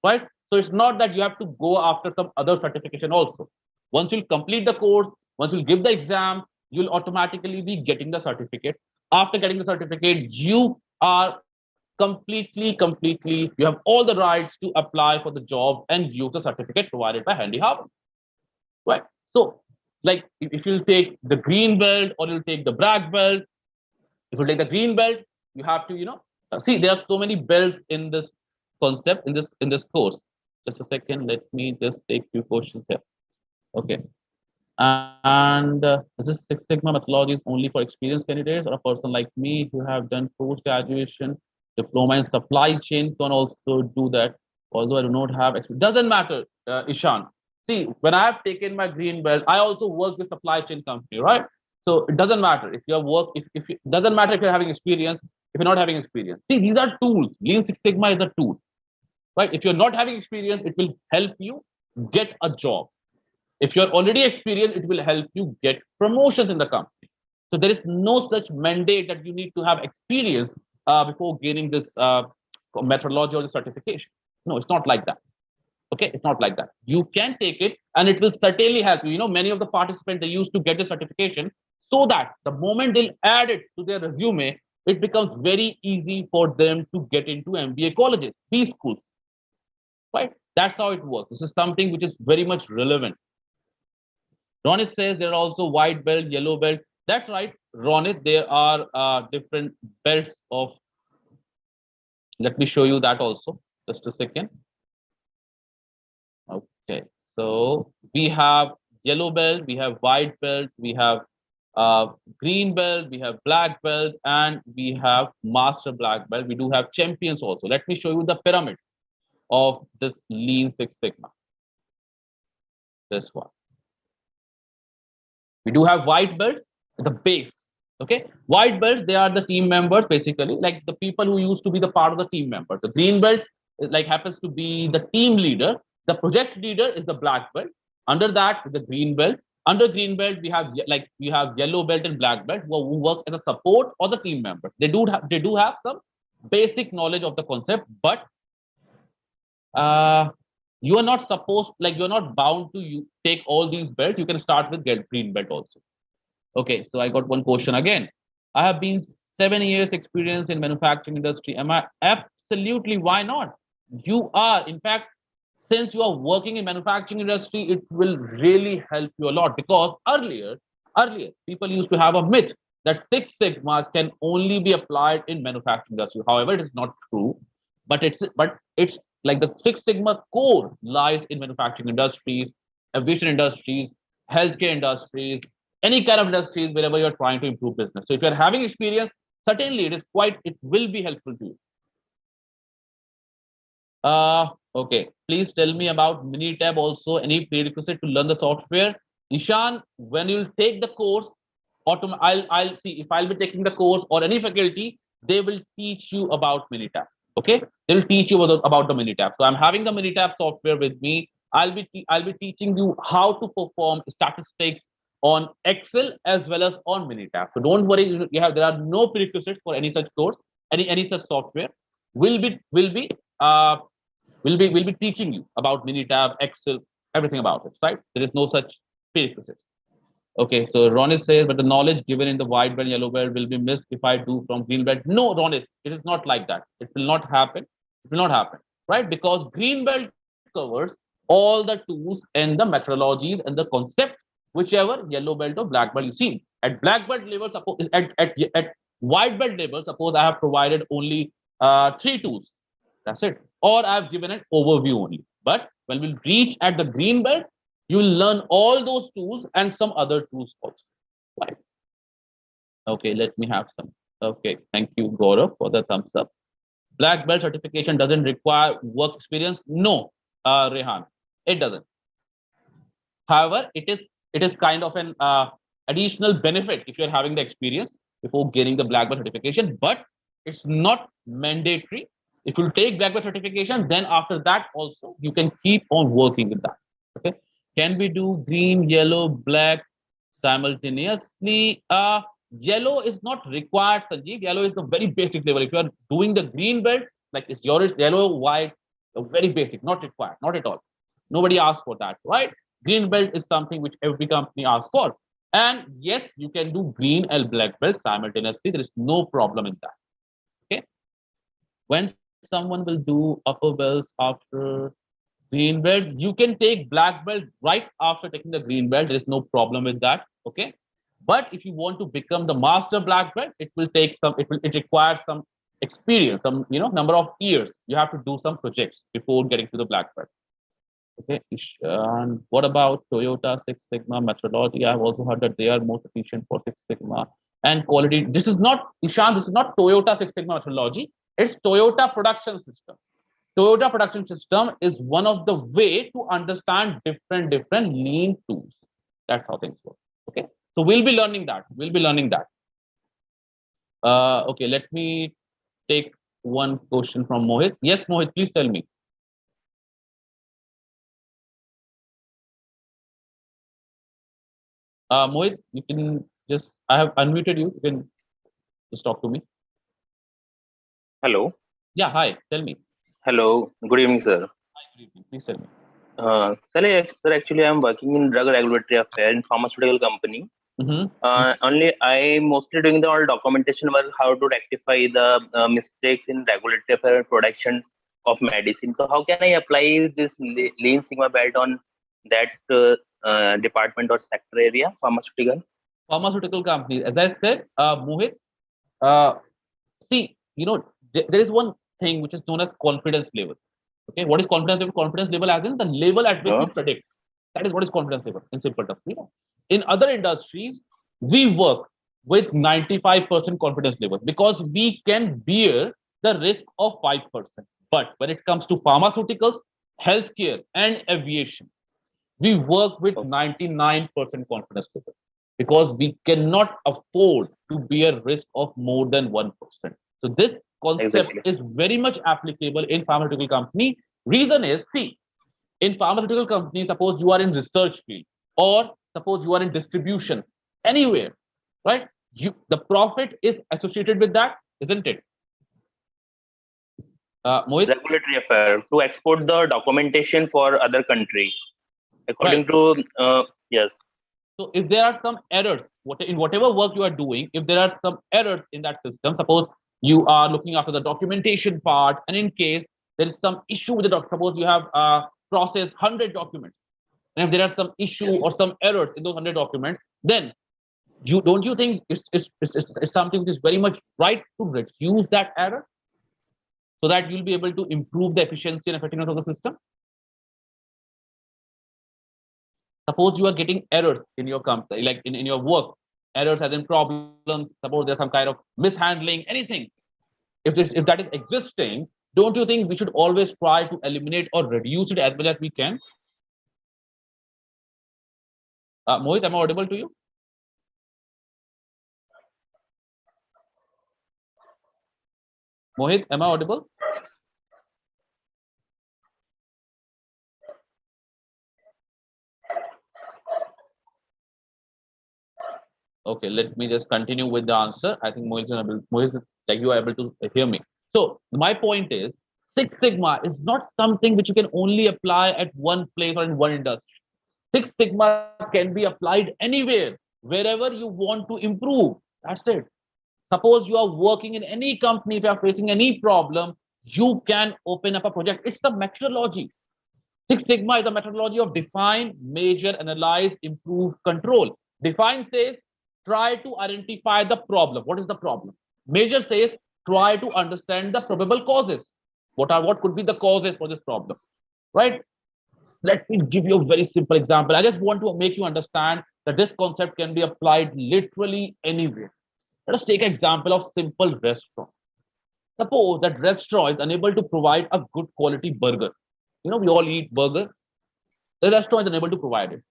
right? So it's not that you have to go after some other certification also. Once you complete the course, once you give the exam, you'll automatically be getting the certificate. After getting the certificate, you are completely, you have all the rights to apply for the job and use the certificate provided by Henry Harvin, right? So like if you'll take the green belt or you'll take the black belt. If you take the green belt, you have to, see, there are so many belts in this concept, in this course. Just a second, let me just take few questions here. Okay. And is this Six Sigma methodology is only for experienced candidates, or a person like me who have done post-graduation diploma in supply chain can also do that? Although I do not have experience. Doesn't matter, Ishan. See, when I have taken my green belt, I also work with supply chain company, right? So it doesn't matter if you have work, if it doesn't matter if you're having experience, if you're not having experience. See, these are tools. Lean Six Sigma is a tool, right? If you're not having experience, it will help you get a job. If you're already experienced, it will help you get promotions in the company. So there is no such mandate that you need to have experience before gaining this methodology or the certification. No, it's not like that. Okay, it's not like that. You can take it and it will certainly help you. Many of the participants, they used to get the certification so that the moment they'll add it to their resume, it becomes very easy for them to get into MBA colleges, these schools, right? That's how it works. This is something which is very much relevant. Ronit says there are also white belt, yellow belt. That's right, Ronit. There are different belts of. Let me show you that also. Just a second. Okay, so we have yellow belt, we have white belt, we have green belt, we have black belt, and we have master black belt. We do have champions also. Let me show you the pyramid of this Lean Six Sigma. This one. We do have white belts, the base. Okay, white belts, they are the team members, basically, like the people who used to be the part of the team member. The green belt like happens to be the team leader. The project leader is the black belt. Under that is the green belt. Under green belt, we have yellow belt and black belt who work as a support or the team member. They do have some basic knowledge of the concept, but you are not supposed, like, you're not bound to take all these belts. You can start with green belt also. Okay, so I got one question again. I have been 7 years experience in manufacturing industry. Am I? Absolutely, why not? You are, in fact, since you are working in manufacturing industry, it will really help you a lot, because earlier people used to have a myth that Six Sigma can only be applied in manufacturing industry. However, it is not true, but it's like the Six Sigma core lies in manufacturing industries, aviation industries, healthcare industries, any kind of industries wherever you're trying to improve business. So if you're having experience, certainly it will be helpful to you. Okay, please tell me about Minitab also. Any prerequisite to learn the software? Ishan, when you'll take the course, I'll see if I'll be taking the course or any faculty, they will teach you about Minitab. Okay, they will teach you about the Minitab. So I'm having the Minitab software with me. I'll be teaching you how to perform statistics on Excel as well as on Minitab. So don't worry, there are no prerequisites for any such course, any such software. We'll be teaching you about Minitab, Excel, everything about it, right? There is no such prerequisites. Okay, so Ronit says, but the knowledge given in the white belt, yellow belt will be missed if I do from green belt. No, Ronit, it is not like that. It will not happen. It will not happen, right? Because green belt covers all the tools and the methodologies and the concept, whichever yellow belt or black belt you see. At black belt level, suppose at white belt level, suppose I have provided only 3 tools. That's it. Or I've given an overview only. But when we reach at the green belt, you will learn all those tools and some other tools also. Right. Okay, let me have some. Okay, thank you, Gaurav, for the thumbs up. Black belt certification doesn't require work experience. No, Rehan, it doesn't. However, it is kind of an additional benefit if you're having the experience before getting the black belt certification, but it's not mandatory. If you take black belt certification, then after that also you can keep on working with that. Okay, can we do green, yellow, black simultaneously? Yellow is not required, Sanjeev. Yellow is the very basic level. If you are doing the green belt, like it's yours, yellow, white, very basic, not required, not at all. Nobody asked for that, right? Green belt is something which every company asks for. And yes, you can do green and black belt simultaneously. There is no problem in that. Okay. When someone will do upper belts after Green belt. You can take black belt right after taking the green belt. There is no problem with that. Okay. But if you want to become the master black belt, it will take some. It requires some experience, some number of years. You have to do some projects before getting to the black belt. Okay. And what about Toyota Six Sigma methodology? I've also heard that they are most efficient for Six Sigma and quality. This is not Ishan. This is not Toyota Six Sigma methodology. It's Toyota production system. Toyota production system is one of the way to understand different lean tools. That's how things work. Okay, so we'll be learning that. Okay, let me take one question from Mohit. Yes, Mohit, please tell me. Mohit, you can just, I have unmuted you. You can just talk to me. Hello. Yeah, hi, tell me. Hello. Good evening, sir. Hi, good evening. Please tell me. Sir, actually, I'm working in drug regulatory affairs in pharmaceutical company. Only I mostly doing the all documentation work, how to rectify the mistakes in regulatory affair production of medicine. So how can I apply this Lean Sigma belt on that department or sector area, Pharmaceutical companies, as I said, Mohit, see, there is one thing which is known as confidence level. Okay, what is confidence level? Confidence level as in the level at which you predict. That is what is confidence level in simple terms. In other industries, we work with 95% confidence level because we can bear the risk of 5%. But when it comes to pharmaceuticals, healthcare, and aviation, we work with 99% confidence level because we cannot afford to bear risk of more than 1%. So this concept is very much applicable in pharmaceutical company. Reason is, see, in pharmaceutical company, suppose you are in research field or suppose you are in distribution, anywhere, right? The profit is associated with that, isn't it? Mohit? Regulatory affair to export the documentation for other country. According to yes. So if there are some errors in whatever work you are doing, if there are some errors in that system, suppose you are looking after the documentation part, and in case there is some issue with the document, suppose you have processed 100 documents, and if there are some issue or some errors in those 100 documents, then don't you think it's something which is very much right to reduce that error so that you'll be able to improve the efficiency and effectiveness of the system? Suppose you are getting errors in your company, like in your work, errors as in problems, suppose there's some kind of mishandling, anything. If that is existing, don't you think we should always try to eliminate or reduce it as much as we can? Mohit, am I audible to you? Mohit, am I audible? Okay, let me just continue with the answer. I think Mohit, like you are able to hear me. So my point is, Six Sigma is not something which you can only apply at one place or in one industry. Six Sigma can be applied anywhere, wherever you want to improve. That's it. Suppose you are working in any company, if you are facing any problem, you can open up a project. It's the methodology. Six Sigma is a methodology of define, measure, analyze, improve, control. Define says, try to identify the problem. What is the problem? Measure says, try to understand the probable causes. What could be the causes for this problem, right? Let me give you a very simple example. I just want to make you understand that this concept can be applied literally anywhere. Let us take an example of simple restaurant. Suppose that restaurant is unable to provide a good quality burger. We all eat burger. The restaurant is unable to provide it.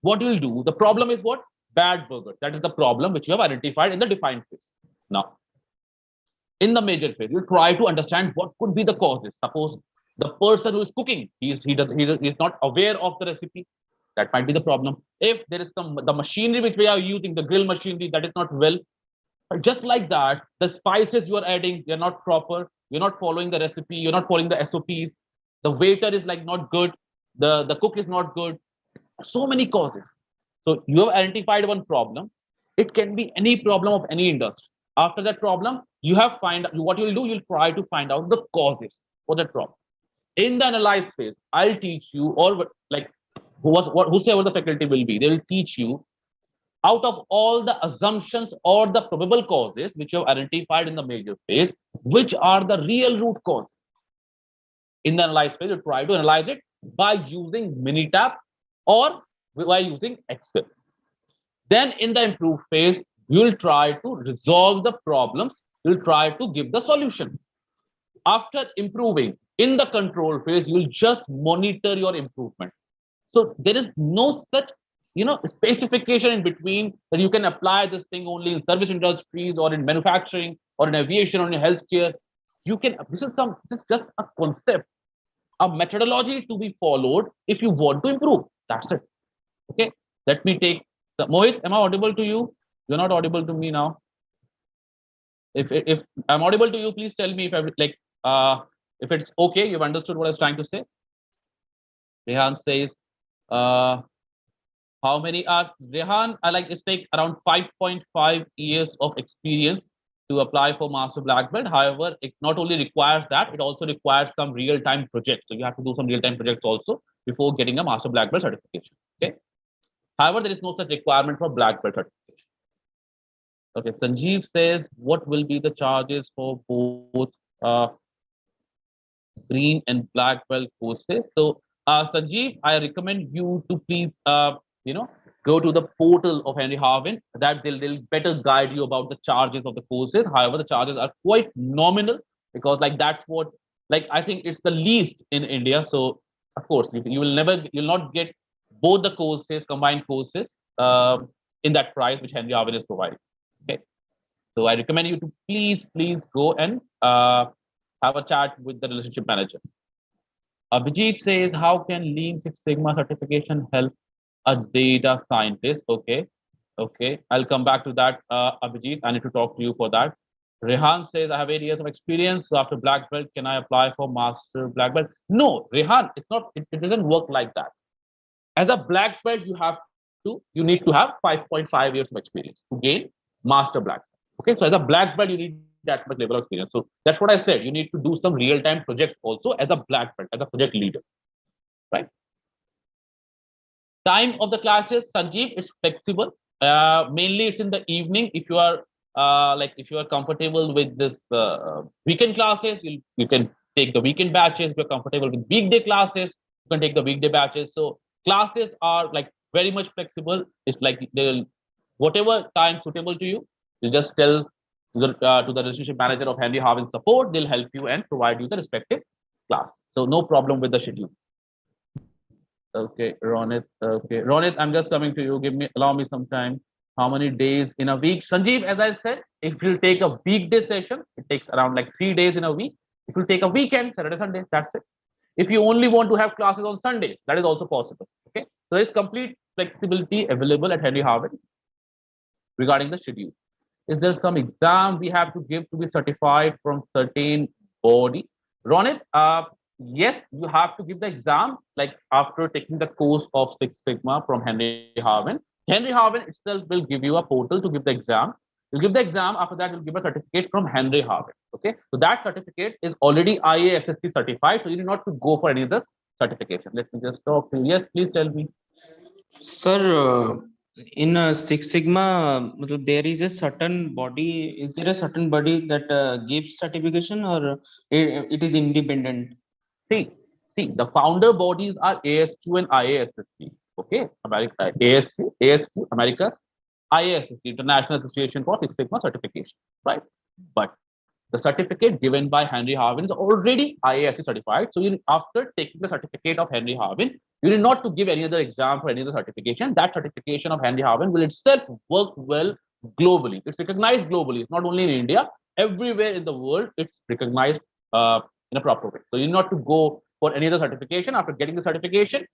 What you will do? The problem is what? Bad burger. That is the problem which you have identified in the defined phase. Now, in the major phase, you try to understand what could be the causes. Suppose the person who is cooking, he is not aware of the recipe. That might be the problem. If there is the machinery which we are using, the grill machinery, that is not well. Just like that, the spices you are adding, they're not proper. You're not following the recipe. You're not following the SOPs. The waiter is like not good. The cook is not good. So many causes. So you have identified one problem. It can be any problem of any industry. After that problem, what you will do, you'll try to find out the causes for that problem. In the analyze phase, I'll teach you, or like whosoever the faculty will be, they will teach you out of all the assumptions or the probable causes which you have identified in the major phase, which are the real root causes. In the analyze phase, you try to analyze it by using Minitab or by using Excel. Then in the improve phase, you'll try to resolve the problems, you'll try to give the solution. After improving in the control phase, you'll just monitor your improvement. So there is no such specification in between that you can apply this thing only in service industries or in manufacturing or in aviation or in healthcare. You can, this is just a concept, a methodology to be followed if you want to improve. That's it. Okay, let me take Mohit, am I audible to you? You're not audible to me now. If I'm audible to you, please tell me if it's okay, you've understood what I was trying to say. Rehan says, how many are Rehan? It's take around 5.5 years of experience to apply for Master Black Belt. However, it not only requires that, it also requires some real-time projects. So you have to do some real-time projects also before getting a Master Black Belt certification. Okay. However, there is no such requirement for Black Belt certification. Okay, Sanjeev says, what will be the charges for both green and black belt courses? So, Sanjeev, I recommend you to please, go to the portal of Henry Harvin. That they'll better guide you about the charges of the courses. However, the charges are quite nominal because that's what, I think it's the least in India. So, of course, you'll not get both the courses, combined courses, in that price which Henry Harvin is providing. Okay. So I recommend you to please go and have a chat with the relationship manager. Abhijit says, how can Lean Six Sigma certification help a data scientist? Okay. I'll come back to that, Abhijit. I need to talk to you for that. Rehan says, I have 8 years of experience. So after black belt, can I apply for master black belt? No, Rehan, it's not. It doesn't work like that. As a black belt, you need to have 5.5 years of experience to gain master black belt. Okay, so as a black belt, you need that much level of experience. So that's what I said. You need to do some real-time projects also as a black belt, as a project leader, right? Time of the classes, Sanjeev, is flexible. Mainly, it's in the evening. If you are if you are comfortable with this weekend classes, you can take the weekend batches. If you're comfortable with weekday classes, you can take the weekday batches. So classes are very much flexible. It's they'll whatever time suitable to you. You just tell to the relationship manager of Henry Harvin support. They'll help you and provide you the respective class. So no problem with the schedule. Okay, Ronit. Okay, Ronit, I'm just coming to you. Allow me some time. How many days in a week? Sanjeev, as I said, if you take a weekday session, it takes around 3 days in a week. If you take a weekend, Saturday, Sunday, that's it. If you only want to have classes on Sunday, that is also possible. Okay, so there's complete flexibility available at Henry Harvin regarding the schedule. Is there some exam we have to give to be certified from certain body? Ronit, yes, you have to give the exam after taking the course of Six Sigma from Henry Harvin. Henry Harvin itself will give you a portal to give the exam. You'll give the exam. After that, you'll give a certificate from Henry Harvin. Okay, so that certificate is already IASSC certified, so you need not to go for any other certification. Let me just talk to you. Yes, please tell me. Sir, in Six Sigma, there is a certain body. Is there a certain body that gives certification, or it is independent? See, the founder bodies are ASQ and IASSC. Okay, America, ASQ, America, IASSC, International Association for Six Sigma Certification, right? But the certificate given by Henry Harvin is already IASC certified. So after taking the certificate of Henry Harvin, you need not to give any other exam for any other certification. That certification of Henry Harvin will itself work well globally. It's recognized globally. It's not only in India, everywhere in the world, it's recognized in a proper way. So you need not to go for any other certification. After getting the certification,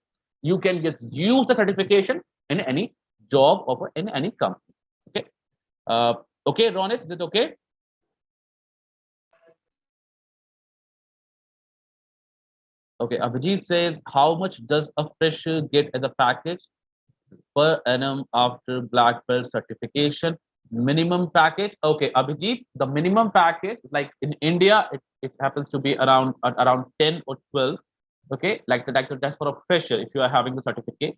you can just use the certification in any job or in any company. Okay. Okay, Ronit, is it okay? Okay, Abhijit says, how much does a fresher get as a package per annum after black belt certification? Minimum package. Okay, Abhijit, the minimum package, in India, it happens to be around 10 or 12. Okay, that's for a fresher if you are having the certificate.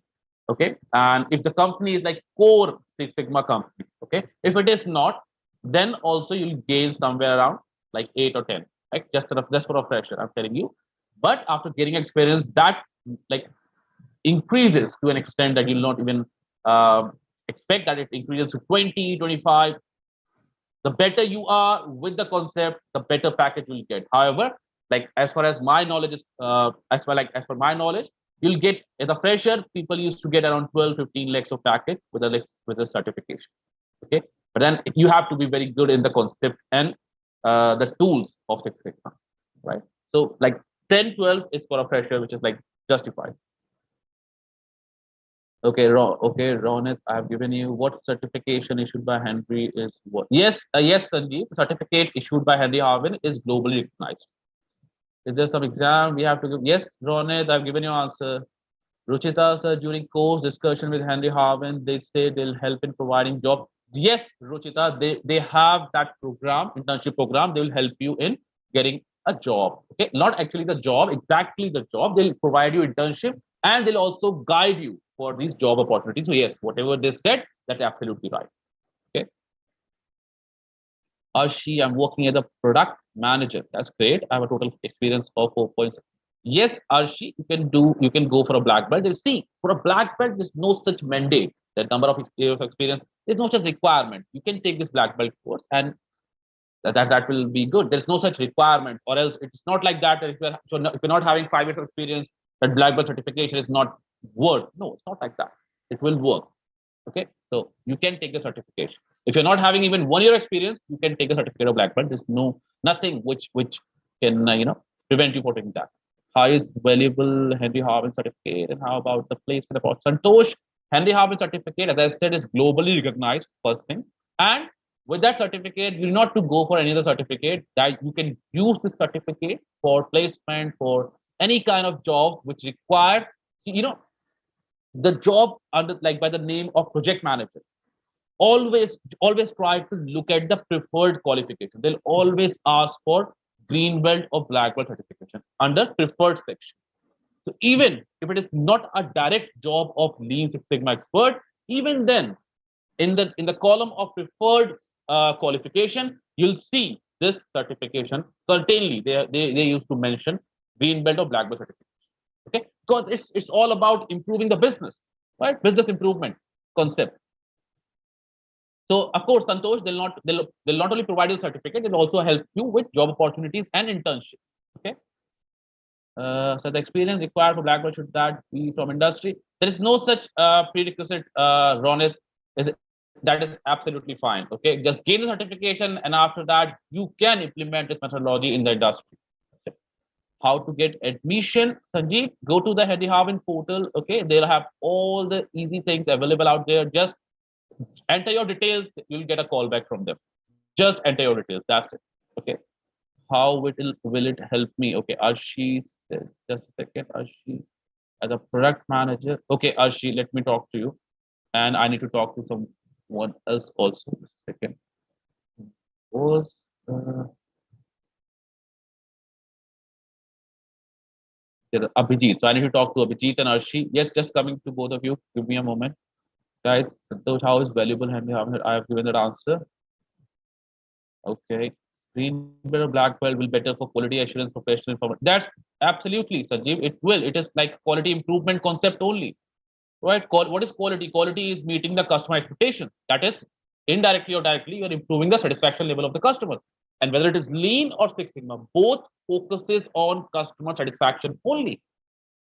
Okay, and if the company is like core Six Sigma company, okay, if it is not, then also you'll gain somewhere around like 8 or 10, right? Just for a fresher, I'm telling you. But after getting experience, that like increases to an extent that you'll not even expect that it increases to 20, 25. The better you are with the concept, the better package you'll get. However, like as far as my knowledge is, as per my knowledge, you'll get as a fresher, people used to get around 12, 15 lakhs of package with a certification. Okay, but then you have to be very good in the concept and the tools of Six Sigma, right? So like 10, 12 is for a fresher, which is like justified. Okay, Ronit, I have given you what certification issued by Henry is what? Yes, yes, Sanjeev. Certificate issued by Henry Harvin is globally recognized. Is there some exam we have to give? Yes, Ronit, I've given you answer. Ruchita, sir, during course discussion with Henry Harvin, they say they'll help in providing job. Yes, Ruchita, they have that program, internship program. They will help you in getting a job. Okay, not actually the job, exactly the job. They'll provide you internship and they'll also guide you for these job opportunities. So yes, whatever they said, that's absolutely right. Okay. Arshi, I'm working as a product manager. That's great. I have a total experience of 4 points. Yes, Arshi, you can go for a black belt. See, for a black belt, there's no such mandate. The number of years of experience, there's no such requirement. You can take this black belt course and that will be good. There's no such requirement, or else it's not like that. If you're not having 5 years of experience, that black belt certification is not worth. No, it's not like that. It will work. Okay, so you can take the certification. If you're not having even 1 year experience, you can take a certificate of black belt. There's nothing which can prevent you from taking that. How is valuable Henry Harvin certificate, and how about the place for the port? Santosh, Henry Harvin certificate, as I said, is globally recognized. First thing, and with that certificate, you not to go for any other certificate. That you can use this certificate for placement for any kind of job which requires the job under like by the name of project manager. Always try to look at the preferred qualification. They'll always ask for green belt or black belt certification under preferred section. So even if it is not a direct job of Lean Six Sigma expert, even then in the column of preferred qualification, you'll see this certification. Certainly, they used to mention green belt or black belt certification. Okay, because it's all about improving the business, right? Business improvement concept. So of course, Santosh, they'll not only provide you a certificate, they'll also help you with job opportunities and internships. Okay. So the experience required for black belt should that be from industry? There is no such prerequisite, Ronit. That is absolutely fine. Okay, just gain the certification, and after that, you can implement this methodology in the industry. Okay. How to get admission, Sanjeev? Go to the Henry Harvin portal. Okay, they'll have all the easy things available out there. Just enter your details, you'll get a call back from them. Just enter your details. That's it. Okay. How will it help me? Okay, Arshi says, just a second. Arshi, as a product manager. Okay, Arshi, let me talk to you. And I need to talk to someone else also. Just a second. Was Abhijit. So I need to talk to Abhijit and Arshi. Yes, just coming to both of you. Give me a moment. Guys, Santosh, how is valuable Henry Harvin? I have given that answer. Okay. Green belt or black belt will better for quality assurance professional information. That's absolutely, Sanjeev. It will. It is like quality improvement concept only. Right? What is quality? Quality is meeting the customer expectations. That is indirectly or directly, you're improving the satisfaction level of the customer. And whether it is Lean or Six Sigma, both focuses on customer satisfaction only.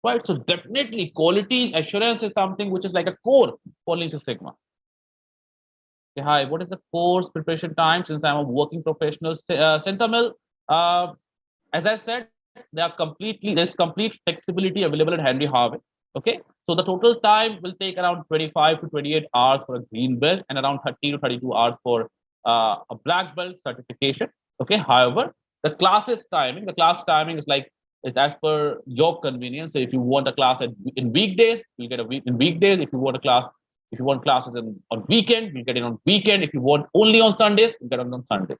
Right? So definitely quality assurance is something which is like a core for Lean Six Sigma. Okay, hi, what is the course preparation time? Since I'm a working professional, Centamil, as I said, there's complete flexibility available at Henry Harvin. Okay, so the total time will take around 25 to 28 hours for a green belt and around 30 to 32 hours for a black belt certification. Okay, however, the class timing is as per your convenience. So if you want a class in weekdays, you'll get a week in weekdays. If you want classes on weekend, you get it on weekend. If you want only on Sundays, you get it on Sundays.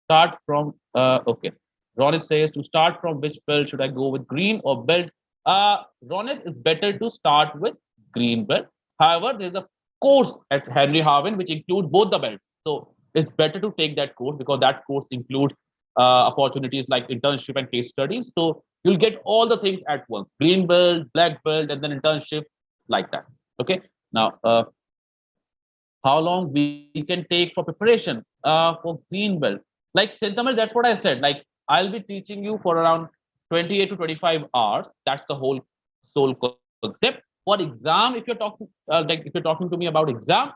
Start from okay. Ronit says, to start from which belt should I go with, green or belt? Ronit, it's better to start with green belt. However, there's a course at Henry Harvin which includes both the belts. So it's better to take that course because that course includes opportunities like internship and case studies. So you'll get all the things at once: green belt, black belt, and then internship, like that. Okay. Now, how long we can take for preparation for green belt? Like Sentamal, that's what I said. Like I'll be teaching you for around 28 to 25 hours. That's the whole sole concept. For exam, if you're talking like if you're talking to me about exam,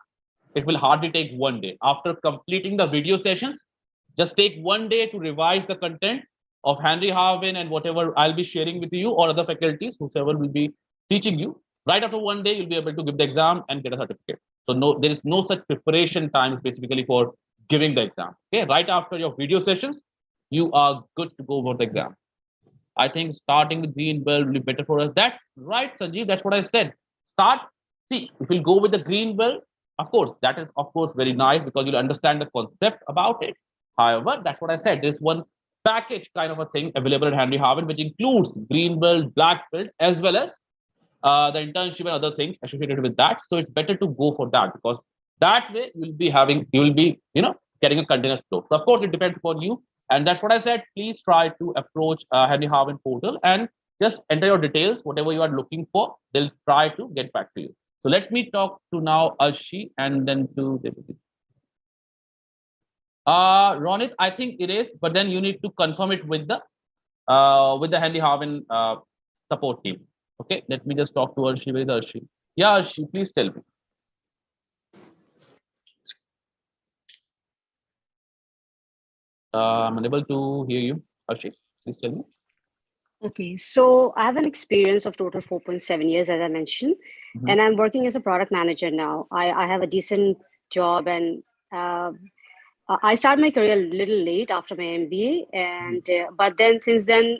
it will hardly take 1 day. After completing the video sessions, just take 1 day to revise the content of Henry Harvin and whatever I'll be sharing with you, or other faculties, whoever will be teaching you. Right after 1 day, you'll be able to give the exam and get a certificate. So no, there is no such preparation time specifically for giving the exam. Okay, right after your video sessions, you are good to go for the exam. I think starting with green belt will be better for us. That's right, Sanjeev. That's what I said. Start. See, if you go with the green belt, of course, that is of course very nice because you'll understand the concept about it. However, that's what I said. There's one package kind of a thing available at Henry Harvin, which includes green belt, black belt, as well as the internship and other things associated with that. So it's better to go for that because that way you will be, getting a continuous flow. So of course, it depends upon you. And that's what I said. Please try to approach Henry Harvin portal and just enter your details, whatever you are looking for. They'll try to get back to you. So let me talk to now Arshi and then to Debuti. Ronit, I think it is, but then you need to confirm it with the Henry Harvin support team. Okay, let me just talk to Arshi. Where is Arshi? Yeah, Arshi, please tell me. I'm unable to hear you. Arshi, please tell me. Okay, so I have an experience of total 4.7 years, as I mentioned, and I'm working as a product manager now. I have a decent job, and I started my career a little late after my MBA, and but then since then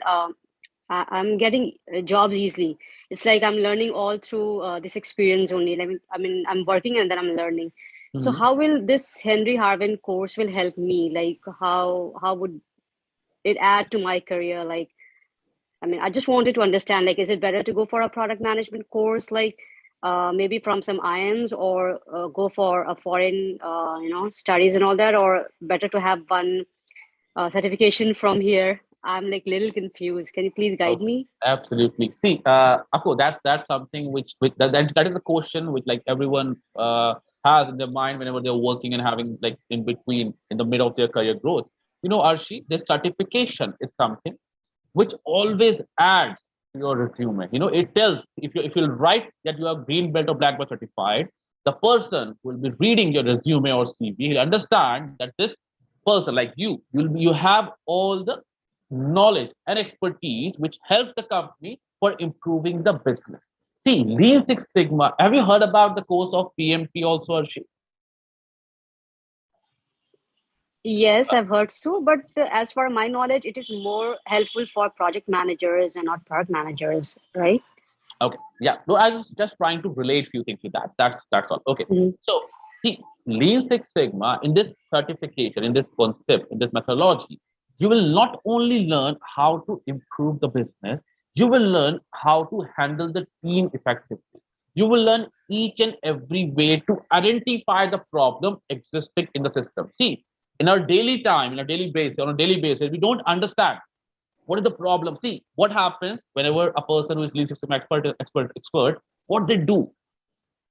I'm getting jobs easily. It's like I'm learning all through this experience only. I mean, I'm working and then I'm learning. So how will this Henry Harvin course will help me? Like how would it add to my career? Like, I mean, I just wanted to understand, like, is it better to go for a product management course, like maybe from some IIMs, or go for a foreign, studies and all that, or better to have one certification from here? I'm like little confused. Can you please guide me? Absolutely. See, of course, that's something which that is the question which like everyone has in their mind whenever they're working and having like in between in the middle of their career growth. Arshi, this certification is something which always adds to your resume. It tells if you write that you are green belt or black belt certified, the person who will be reading your resume or CV, he'll understand that this person like you have all the knowledge and expertise which helps the company for improving the business. See, Lean Six Sigma. Have you heard about the course of PMP also, Arshi? Yes, I've heard so, but as for my knowledge, it is more helpful for project managers and not product managers, right? Okay, yeah. No, I was just trying to relate few things with that. That's all. Okay. So see, Lean Six Sigma in this certification, in this concept, in this methodology, you will not only learn how to improve the business, you will learn how to handle the team effectively. You will learn each and every way to identify the problem existing in the system. See, in our daily time, in our daily basis, on a daily basis, we don't understand what is the problem. See, what happens whenever a person who is lean system expert, what they do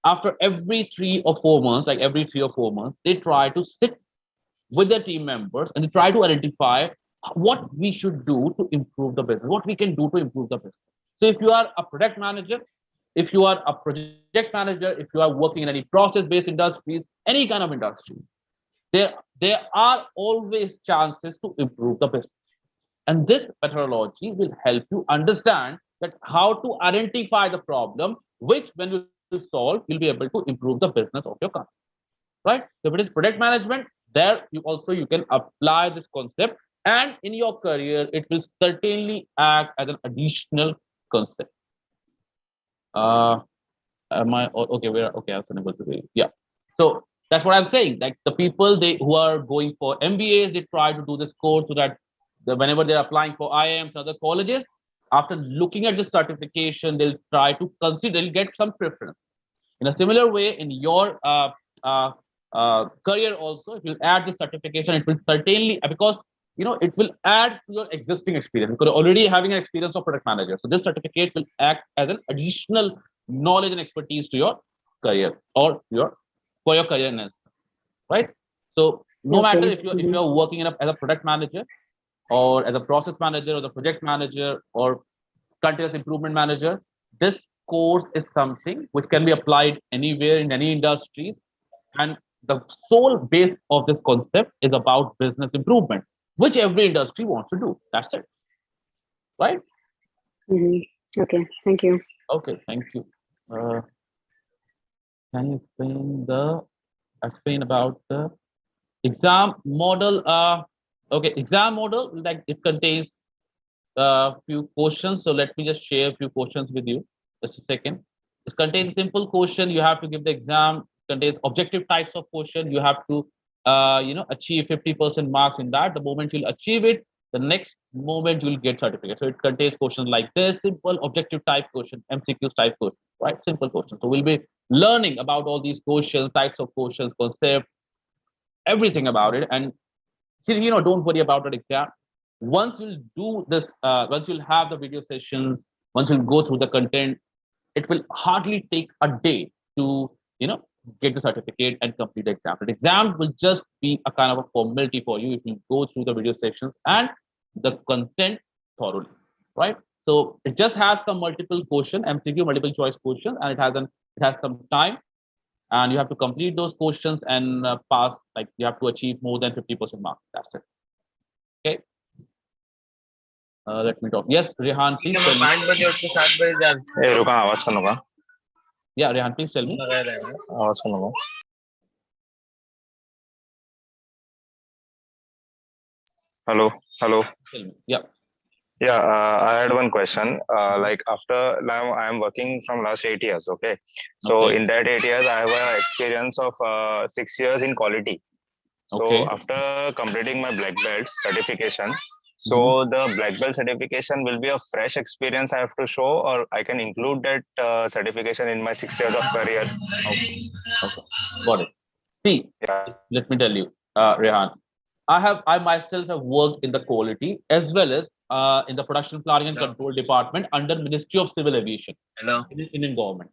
after every 3 or 4 months, like every 3 or 4 months, they try to sit with their team members and they try to identify what we should do to improve the business, what we can do to improve the business. So if you are a product manager, if you are a project manager, if you are working in any process-based industries, any kind of industry, there are always chances to improve the business. And this methodology will help you understand that how to identify the problem, which when you solve, you'll be able to improve the business of your company. Right? So if it is product management, there you can apply this concept, and in your career, it will certainly act as an additional concept. Am I okay? Okay, I was unable to read. Yeah. So that's what I'm saying. Like the people who are going for MBAs, they try to do this course so that whenever they're applying for IIMs and other colleges, after looking at the certification, they'll try to consider, they'll get some preference. In a similar way, in your career also, if you add the certification, it will certainly, because it will add to your existing experience, because already having an experience of product manager. So this certificate will act as an additional knowledge and expertise to your career or for your careerness, right? So no matter if you're working as a product manager or as a process manager or the project manager or continuous improvement manager, this course is something which can be applied anywhere in any industry. And the sole base of this concept is about business improvement, which every industry wants to do. That's it. Right? Okay, thank you. Okay, thank you. Can you explain about the exam model? Okay, exam model, like it contains a few questions. So let me just share a few questions with you. Just a second. It contains simple question. You have to give the exam. It contains objective types of question. You have to, achieve 50% marks in that. The moment you'll achieve it, the next moment you'll get certificate. So it contains questions like this: simple objective type question, MCQs type question, right? Simple question. So we'll be learning about all these questions, types of questions, concept, everything about it. And don't worry about that exam. Once you'll do this, once you'll have the video sessions, once you'll go through the content, it will hardly take a day to get the certificate and complete the exam. The exam will just be a kind of a formality for you if you go through the video sessions and the content thoroughly, right? So it just has some multiple question, MCQ, multiple choice question, and it has some time, and you have to complete those questions and pass. Like you have to achieve more than 50% marks. That's it. Okay. Let me talk. Yes, Rehan, please tell me. Yeah, Rehan, please tell me. Hello. Tell me. Yeah. Yeah, I had one question. Like after now, I am working from last 8 years. Okay, so in that 8 years, I have an experience of 6 years in quality. So after completing my black belt certification, so the black belt certification will be a fresh experience I have to show, or I can include that certification in my 6 years of career. Okay. Got it. See, let me tell you, Rehan, I myself have worked in the quality as well as in the production planning and control department under Ministry of Civil Aviation in Indian government,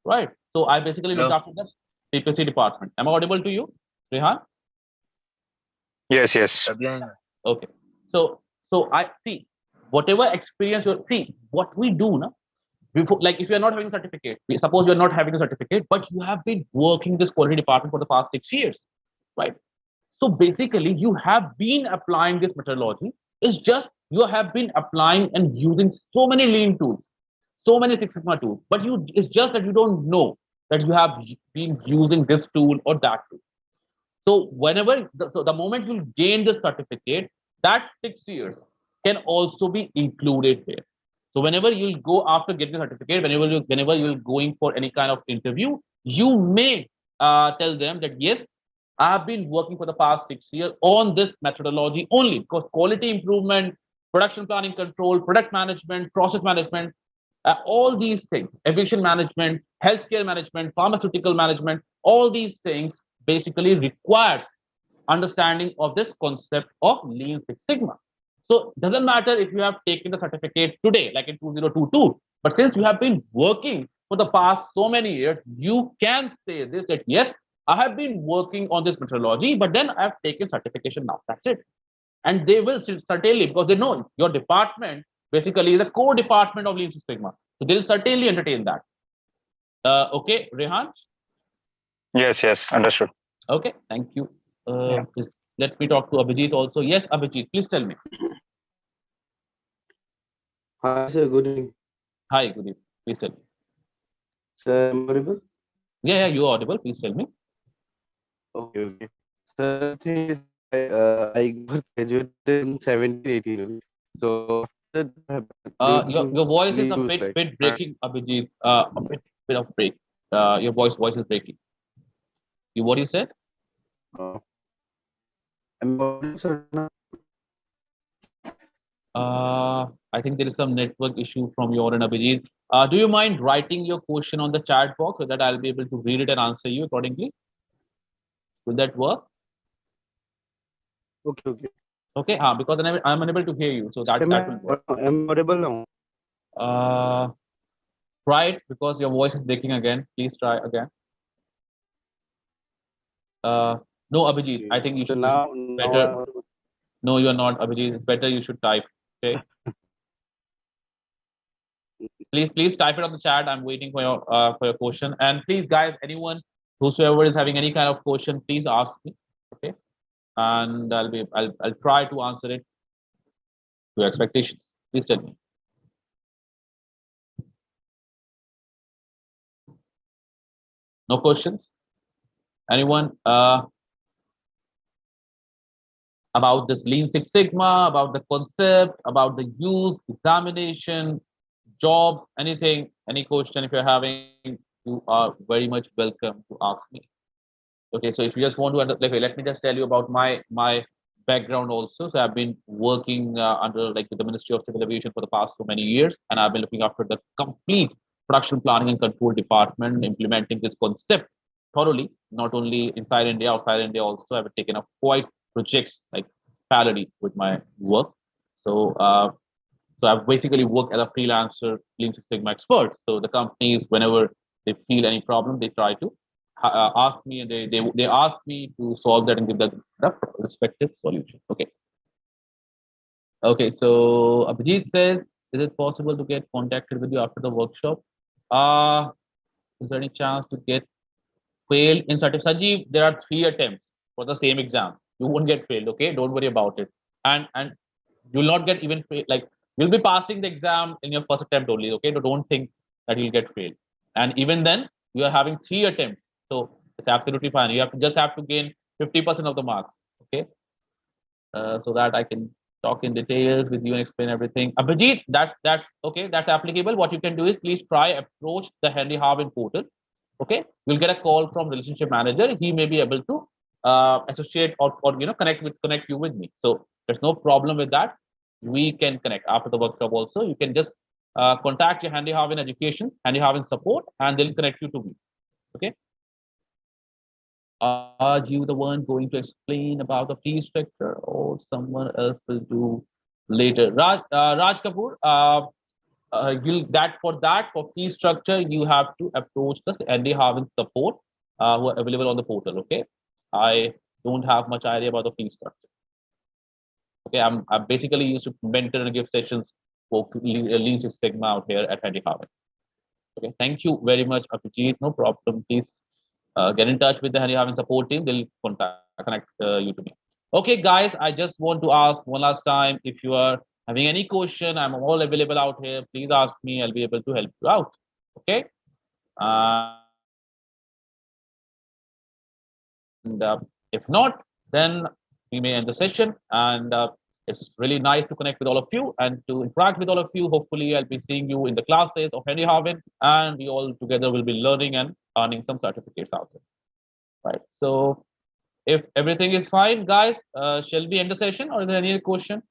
right? So I basically looked after the PPC department. Am I audible to you, Rehan? Yes. Okay. So I see whatever experience you see what we do now. Before, like if you're not having a certificate, suppose you're not having a certificate, but you have been working this quality department for the past 6 years, right? So basically, you have been applying this methodology. It's just you have been applying and using so many lean tools, so many Six Sigma tools, but it's just that you don't know that you have been using this tool or that tool. So whenever, the moment you gain the certificate, that 6 years can also be included here. So whenever you'll go after getting the certificate, whenever you're going for any kind of interview, you may tell them that yes, I have been working for the past 6 years on this methodology only, because quality improvement, production planning control, product management, process management, all these things, aviation management, healthcare management, pharmaceutical management, all these things basically requires understanding of this concept of Lean Six Sigma. So it doesn't matter if you have taken the certificate today, like in 2022, but since you have been working for the past so many years, you can say this, that yes, I have been working on this methodology, but then I have taken certification now. That's it. And they will certainly, because they know your department basically is a core department of Lean Six Sigma. So they'll certainly entertain that. Okay, Rehan? Yes, understood. Okay, thank you. Let me talk to Abhijit also. Yes, Abhijit, please tell me. Hi, sir. Good evening. Hi, good evening. Please tell me. Sir, am I audible? Yeah, you are audible. Please tell me. Okay. Sir, the thing is, I got graduated in 17, 18. So your voice is a bit breaking, Abhijit. A bit of break. Your voice is breaking. What you said? I'm audible, sir. I think there is some network issue from your end, Abhijit. Do you mind writing your question on the chat box so that I'll be able to read it and answer you accordingly? Will that work? Okay, okay. Okay, because I'm unable to hear you, so that will work. Am I audible now? Try it because your voice is breaking again. Please try again. No, Abhijit, I think you should better. No, you are not, Abhijit. It's better you should type. Okay. Please type it on the chat. I'm waiting for your question. And please, guys, anyone whosoever is having any kind of question, please ask me. Okay. And I'll try to answer it to your expectations. Please tell me. No questions? Anyone about this Lean Six Sigma, about the concept, about the use, examination, job, anything, any question if you're having, you are very much welcome to ask me. Okay, so if you just want to let me just tell you about my background also. So I've been working under like the Ministry of Civil Aviation for the past so many years, and I've been looking after the complete production planning and control department, implementing this concept thoroughly, not only inside India, outside India also. I've taken up quite projects like parallelly with my work. So so I've basically worked as a freelancer, Lean Six Sigma expert. So the companies, whenever they feel any problem, they try to ask me, and they ask me to solve that and give the respective solution. Okay. Okay. So Abhijit says, is it possible to get contacted with you after the workshop? Is there any chance to get failed in certificate? Sanjeev, there are 3 attempts for the same exam. You won't get failed. Okay, don't worry about it. And you'll not get even like you'll be passing the exam in your first attempt only. Okay, so don't think that you'll get failed. And even then, you are having 3 attempts, so it's absolutely fine. You just have to gain 50% of the marks. Okay, so that I can talk in details with you and explain everything. Abhijit, that's okay. That's applicable. What you can do is please try approach the Henry Harvin portal. Okay, you'll get a call from relationship manager. He may be able to associate or connect you with me. So there's no problem with that. We can connect after the workshop also. You can just contact your Henry Harvin education, Henry Harvin support, and they'll connect you to me. Okay. Are you the one going to explain about the fee structure, or someone else will do later? Raj Kapoor, for fee structure you have to approach the Henry Harvin support who are available on the portal. Okay, I don't have much idea about the fee structure. Okay, I basically used to mentor and give sessions for Lean Six Sigma out here at Henry Harvin. Okay, thank you very much, Abhijit. No problem. Please get in touch with the Henry Harvin support team. They'll connect you to me. Okay, guys, I just want to ask one last time, if you are having any question, I'm all available out here. Please ask me. I'll be able to help you out. Okay. And if not, then we may end the session. And it's really nice to connect with all of you and to interact with all of you. Hopefully, I'll be seeing you in the classes of Henry Harvin, and we all together will be learning and earning some certificates out there. Right. So if everything is fine, guys, shall we end the session, or is there any question?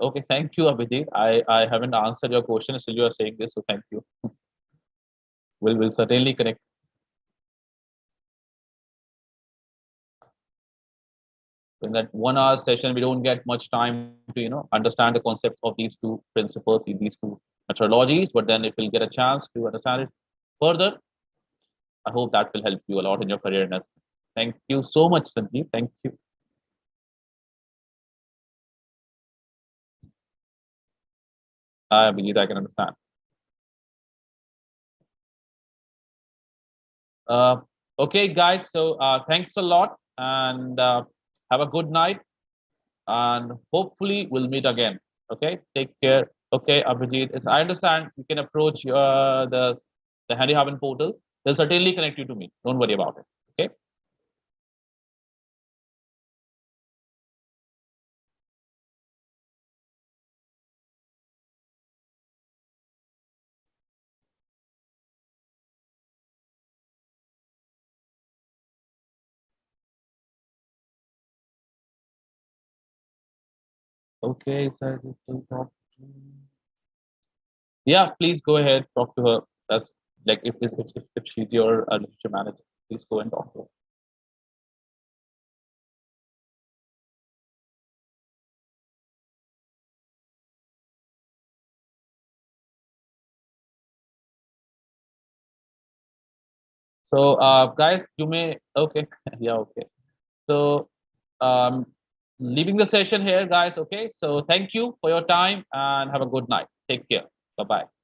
Okay, thank you, Abhijit. I haven't answered your question, still you are saying this, so thank you. We'll certainly connect. In that 1 hour session, we don't get much time to understand the concepts of these two principles, these two methodologies. But then, if we'll get a chance to understand it further, I hope that will help you a lot in your career. Thank you so much, Sanjeev. Thank you. I believe I can understand. Okay, guys. So thanks a lot, and have a good night. And hopefully we'll meet again. Okay, take care. Okay, Abhijit, I understand you can approach the Henry Harvin portal. They'll certainly connect you to me. Don't worry about it. Okay. Okay, yeah, please go ahead, talk to her. That's like if she's your literature manager, please go and talk to her. So, guys, you may okay, yeah, okay. So, leaving the session here, guys. Okay, so thank you for your time and have a good night. Take care. Bye bye.